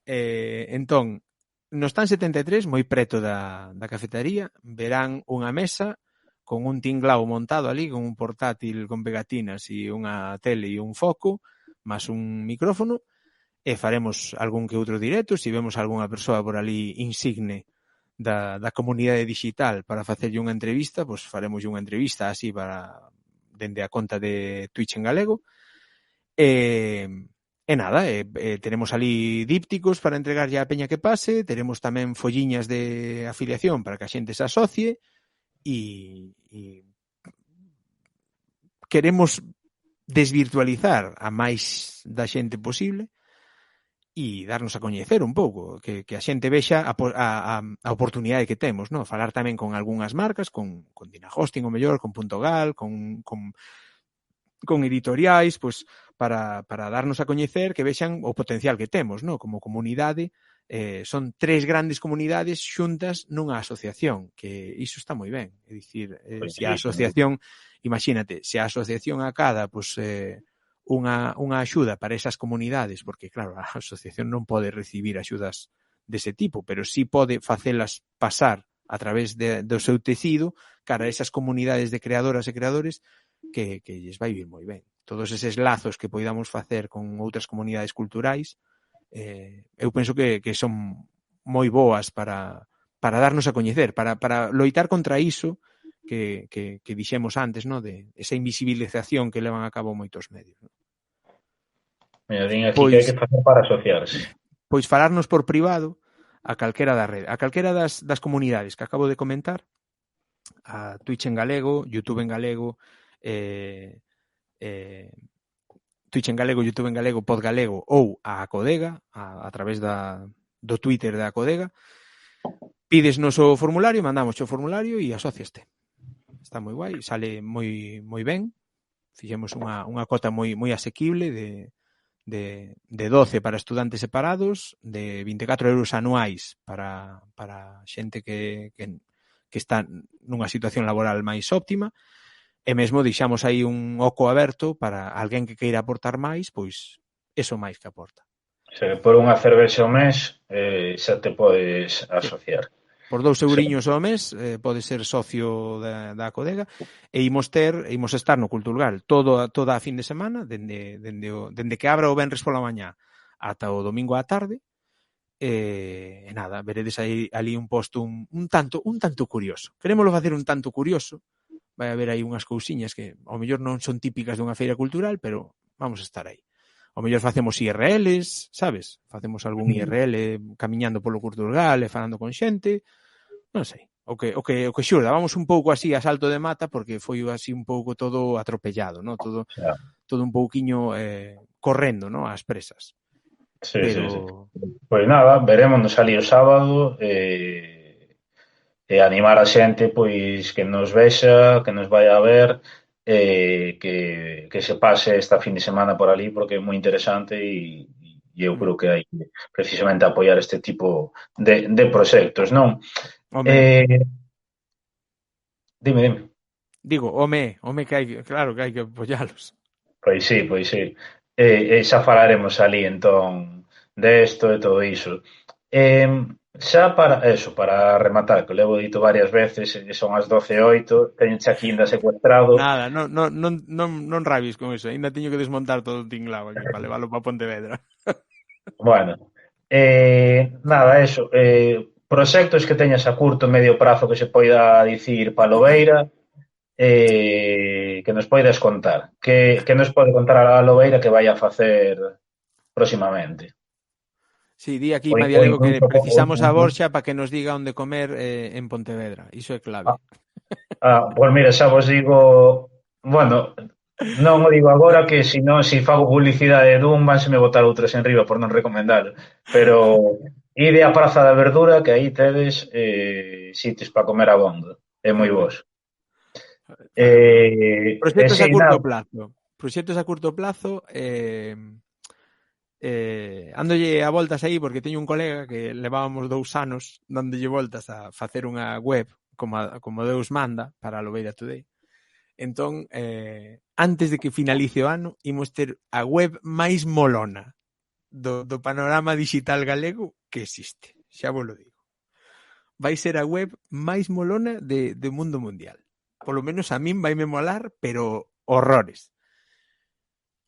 Entón, no stand 73, moi preto da cafetería, verán unha mesa con un tinglao montado ali, con un portátil con pegatinas e unha tele e un foco, máis un micrófono, e faremos algún que outro directo, se vemos algunha persoa por ali insigne da comunidade digital para facerlle unha entrevista, pois faremos unha entrevista así para dende a conta de Twitch en galego. E nada, teremos ali dípticos para entregarlle a peña que pase, teremos tamén folliñas de afiliación para que a xente se asocie e queremos desvirtualizar a máis da xente posible e darnos a coñecer un pouco, que a xente vexa a oportunidade que temos, no? Falar tamén con algunhas marcas, con Dinahosting o mellor, con Puntogal, con editoriais, pois para darnos a coñecer, que vexan o potencial que temos, no? Como comunidade, son 3 grandes comunidades xuntas nunha asociación, que iso está moi ben. É dicir, se a asociación, imagínate, se a asociación acada, pois unha axuda para esas comunidades, porque claro, a asociación non pode recibir axudas dese tipo, pero sí pode facelas pasar a través do seu tecido cara a esas comunidades de creadoras e creadores que lles vai vir moi ben. Todos eses lazos que poidamos facer con outras comunidades culturais, eu penso que son moi boas para darnos a coñecer, para loitar contra iso que dixemos antes, no? De esa invisibilización que levan a cabo moitos medios. No? Mira, din aquí que hai que facer para asociarse. Pois falarnos por privado a calquera da rede, a calquera das comunidades que acabo de comentar, a Twitch en galego, YouTube en galego, Twitch en galego, YouTube en galego, Pod Galego ou a Codega a través do Twitter da Codega. Pides noso formulario, mandamos o formulario e asociaste. Está moi guai, sale moi ben. Fixemos unha cota moi asequible de 12 para estudantes separados, de 24 euros anuais para xente que está nunha situación laboral máis óptima. E mesmo deixamos aí un oco aberto para alguén que queira aportar máis, pois eso máis que aporta. Se por unha cervexa ao mes xa te podes asociar. Por 2 euriños ao mes pode ser socio da Codega e imos estar no Culturgal toda a fin de semana, dende que abra o venres pola mañá ata o domingo á tarde. E nada, veredes aí ali un posto un tanto curioso. Querémoslo facer un tanto curioso. Vai haber aí unhas cousiñas que ao mellor non son típicas dunha feira cultural, pero vamos a estar aí. Ao mellor facemos IRLs, sabes? Facemos algún IRL camiñando polo Culturgal e falando con xente. Non sei. O que xurda, vamos un pouco así a salto de mata porque foi así un pouco todo atropellado, ¿no? Todo un pouquiño correndo, ¿no? Ás presas. Sí. Pois nada, verémonos ali o sábado e animar a xente pois que nos vexa, que nos vai a ver, que se pase esta fin de semana por ali porque é moi interesante e eu creo que hai precisamente apoiar este tipo de proxectos, non? Dime. Digo, home que hai que apoialos. Pois sí. E xa falaremos ali entón desto e todo iso. Xa para rematar, que levo dito varias veces, son as 12:08, teño xa aquí ainda secuestrado. Nada, non rabies con eso, ainda teño que desmontar todo o tinglao aquí para leválo para Pontevedra. Bueno, nada, eso, proxectos que teñas a curto medio prazo que se poida dicir para Lobeira, que nos poidas contar. Que nos pode contar a Lobeira que vai a facer próximamente? Sí, di aquí Madialego que precisamos a Borxa para que nos diga onde comer en Pontevedra. Iso é clave. Pois mira, xa vos digo... Bueno, non o digo agora que se fago publicidade dun vanse me botar outras en riba por non recomendar. Pero ide a Praza da Verdura que aí tedes sitios para comer abondo. É moi vos. Proxectos a curto plazo. Proxectos a curto plazo... andolle a voltas aí porque teño un colega que levábamos 2 anos dándolle voltas a facer unha web como Deus manda para a Lobeira Today. Entón, antes de que finalice o ano, imos ter a web máis molona do panorama digital galego que existe. Xa vos lo digo. Vai ser a web máis molona do mundo mundial. polo menos a min vaime molar, pero horrores.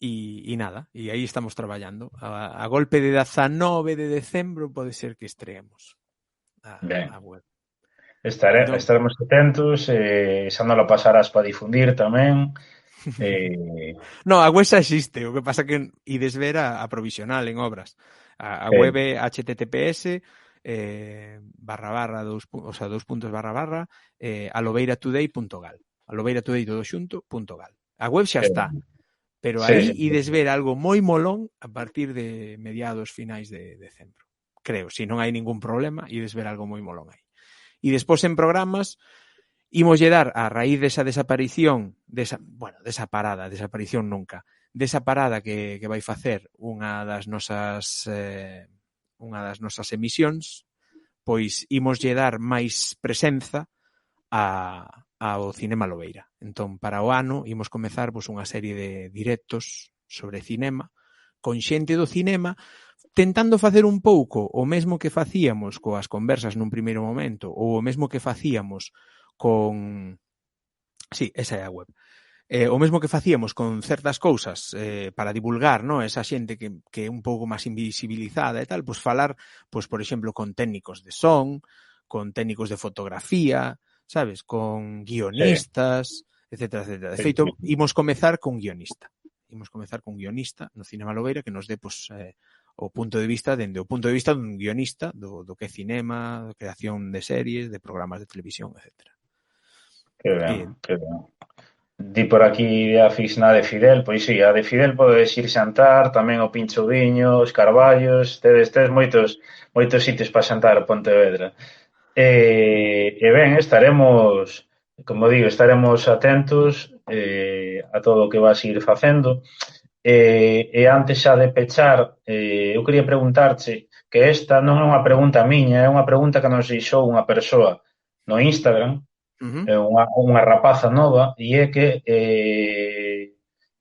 E nada, e aí estamos traballando. A golpe de 19 de decembro pode ser que estreemos a Ben, web. Entón, estaremos atentos, xa non lo pasarás para difundir tamén. Eh, no, a web xa existe, o que pasa que ides ver a provisional en obras. A web é https dos puntos barra aloveiratoday.gal. Aloveiratoday todo xunto, .gal. A web xa está, pero aí ides ver algo moi molón a partir de mediados finais de decembro. Creo, se non hai ningún problema, ides ver algo moi molón aí. E despois en programas imoslle dar a raíz desa desaparición, desa desaparición nunca, desa parada que vai facer unha das nosas emisións, pois imoslle dar máis presenza ao cinema Lobeira. Entón, para o ano, imos comezar pois, unha serie de directos sobre cinema, con xente do cinema, tentando facer un pouco o mesmo que facíamos coas conversas nun primeiro momento, ou o mesmo que facíamos con... Sí, esa é a web. O mesmo que facíamos con certas cousas para divulgar, ¿no? Esa xente que é un pouco máis invisibilizada e tal, pois falar, pois por exemplo, con técnicos de son, con técnicos de fotografía, sabes? Con guionistas, etcétera, etcétera. De feito, imos comezar con guionista. Imos comezar con guionista no Cinema Lobeira que nos dé, pois, o punto de vista dende o punto de vista dun guionista do que é cinema, creación de series, de programas de televisión, etcétera. Que ben, que ben. Di por aquí a aficionada de Fidel, pois sí, a de Fidel podes ir xantar, tamén o Pincho Viño, os Carballos, tedes moitos sitios para xantar a Pontevedra. E ben, estaremos, como digo, estaremos atentos a todo o que vas ir facendo. E antes xa de pechar, eu quería preguntarche que esta non é unha pregunta miña, é unha pregunta que nos deixou unha persoa no Instagram, unha rapaza nova, e é que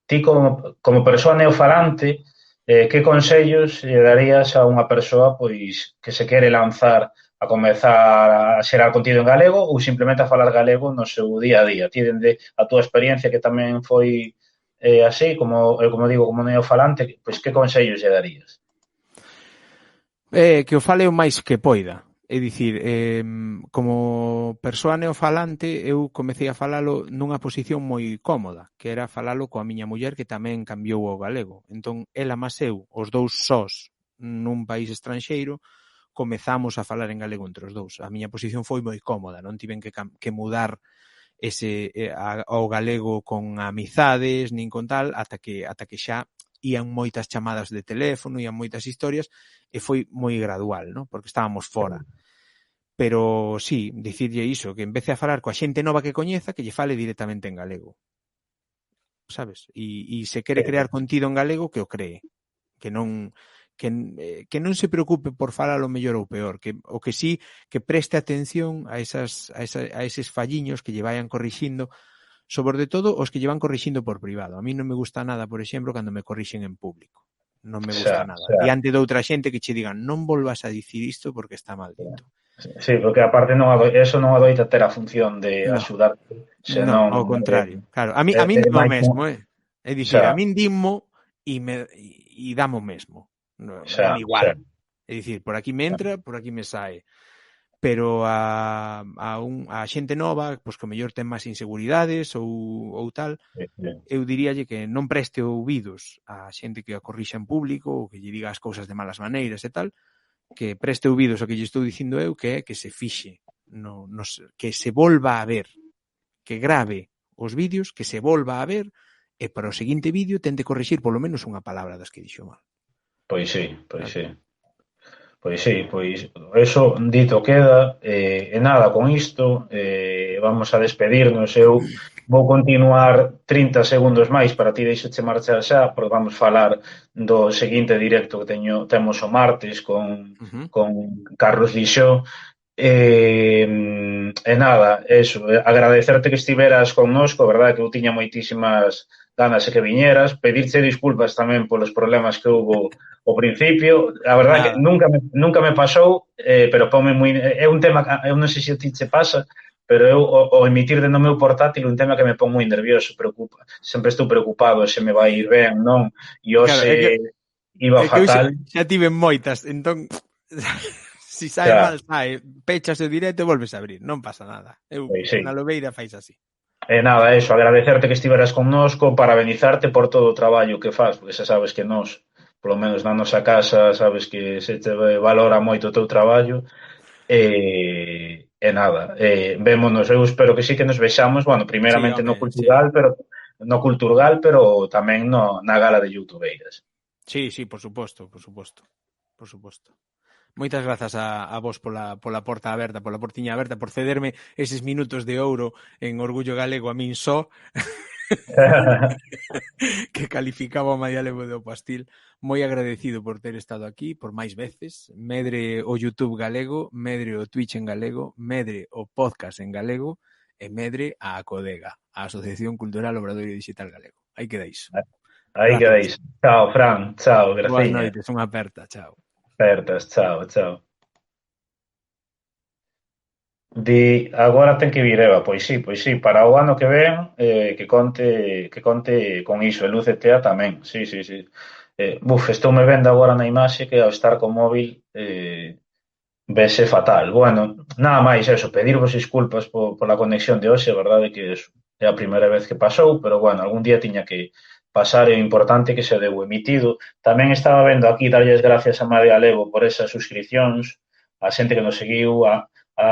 ti como persoa neofalante, que consellos lle darías a unha persoa pois que se quere lanzar a comezar a xerar contido en galego ou simplemente a falar galego no seu día a día? Ti, dende a túa experiencia que tamén foi así, como digo, como neofalante, pois que consellos lle darías? Que o fale o máis que poida. É dicir, como persoa neofalante, eu comecei a falalo nunha posición moi cómoda, que era falalo coa miña muller que tamén cambiou ao galego. Entón, ela máis eu, os dous sós nun país estranxeiro, comezamos a falar en galego entre os dous. A miña posición foi moi cómoda, non tiven que mudar ao galego con amizades, nin con tal, ata que xa ían moitas chamadas de teléfono, ían moitas historias, e foi moi gradual, ¿no? Porque estábamos fora. Pero sí, dicirlle iso, que empece a falar coa xente nova que coñeza, que lle fale directamente en galego. Sabes? E se quere crear contido en galego, que o cree. Que non se preocupe por falar o mellor ou peor, o que sí, que preste atención a eses falliños que lle vayan corrixindo, sobre todo os que lle van corrixindo por privado. A mí non me gusta nada, por exemplo, cando me corrixen en público. Non me gusta nada. Diante de outra xente que che digan non volvas a dicir isto porque está mal dito. Sí, porque aparte eso non adoita ter a función de axudarte, senón... Non, ao contrario. Claro, a mí dimo o mesmo, É dicir, a min dimo e damo mesmo. É igual. É dicir, por aquí me entra, por aquí me sae. Pero a xente nova, pois que o mellor ten máis inseguridades ou tal, eu diríalle que non preste ouvidos a xente que a corrixa en público ou que lle diga as cousas de malas maneiras e tal, que preste ouvidos ao que lle estou dicindo eu, que é que se fixe, que se volva a ver, que grave os vídeos, que se volva a ver, e para o seguinte vídeo tente corrixir polo menos unha palabra das que dixo mal. Pois sí, pois sí. Pois sí, pois eso dito queda, e nada, con isto vamos a despedirnos. Eu vou continuar 30 segundos máis para ti deixoche marchar xa, porque vamos falar do seguinte directo que temos o martes con Carlos Dixó. E nada, eso, agradecerte que estiveras connosco, verdad, que eu tiña moitísimas ganas de que viñeras, pedirche disculpas tamén polos problemas que houbo ao principio, a verdade que nunca me pasou, pero pome moi, é un tema, eu non sei se a ti che pasa, pero eu o emitir de no meu portátil un tema que me pon moi nervioso, sempre estou preocupado se me vai ir ben, non? E Claro, hoxe iba é que eu fatal, xa tive moitas, entón si sae xa, mal, sae, pechas o directo e volves a abrir, non pasa nada. Eu sí. na Lobeira fais así. E nada, eso, agradecerte que estiveras connosco, parabenizarte por todo o traballo que faz, porque xa sabes que nós, polo menos na nosa casa, sabes que se te valora moito o teu traballo, e nada, vémonos, eu espero que sí que nos vexamos, bueno, Sí, primeramente home, sí. No Culturgal, pero tamén na gala de Youtubeiras. Sí, sí, por suposto, por suposto. Por suposto. Moitas grazas a vos pola porta aberta, pola portiña aberta, por cederme eses minutos de ouro en Orgullo Galego a min só, que calificaba o Maialebo do Pastil. Moi agradecido por ter estado aquí, por máis veces. Medre o YouTube galego, medre o Twitch en galego, medre o podcast en galego, e medre a Acodega, a Asociación Cultural Obradoiro Digital Galego. Aí quedáis. Aí Grazas. quedáis. Chao, Fran, chao, Boas graciña. noites, unha aperta, chao. Apertas, chao, chao. Agora ten que vir Eva, pois sí, para o ano que ven que conte con iso, e Lúcete tamén, sí. Estoume vendo agora na imaxe que ao estar co móvil vese fatal. Bueno, nada máis eso, pedirvos disculpas pola conexión de hoxe, a verdade que eso, é a primeira vez que pasou, pero bueno, algún día tiña que pasar, é importante que se deu emitido. Tamén estaba vendo aquí darlles gracias a María Levo por esas suscripcións, a xente que nos seguiu, a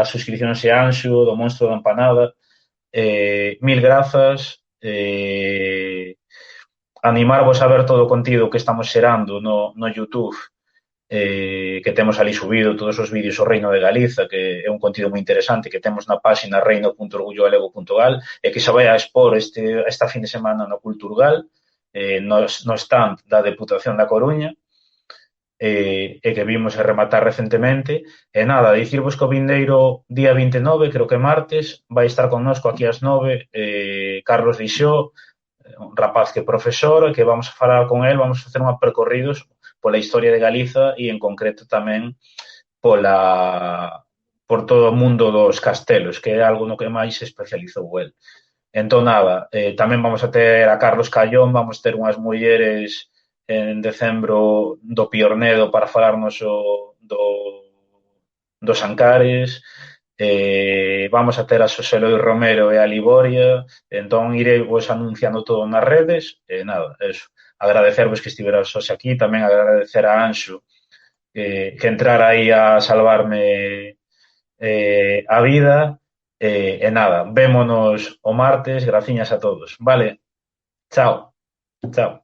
suscripcións e Anxo, do Monstro da Empanada, mil grazas, animarvos a ver todo o contido que estamos xerando no YouTube, que temos ali subido todos os vídeos ao Reino de Galiza, que é un contido moi interesante que temos na páxina reino.orgullogalego.gal e que se vai a expor esta fin de semana no Culturgal, no stand da Deputación da Coruña, e que vimos a rematar recentemente. E nada, dicirvos que o vindeiro día 29, creo que martes, vai estar connosco aquí ás 9, Carlos Dixó, un rapaz que é profesor, que vamos a falar con él, vamos a facer unha percorridos pola historia de Galiza e en concreto tamén por todo o mundo dos castelos, que é algo no que máis se especializou el. Entón, nada, tamén vamos a ter a Carlos Callón, vamos ter unhas mulleres en decembro do Piornedo para falarnos dos Ancares, vamos a ter a Xosé Loi Romero e a Liboria, entón irei vos anunciando todo nas redes, e nada, eso. Agradecervos que estiveras hoxe aquí, tamén agradecer a Anxo que entrara aí a salvarme a vida, e nada, vémonos o martes, graciñas a todos, vale? Chao, chao.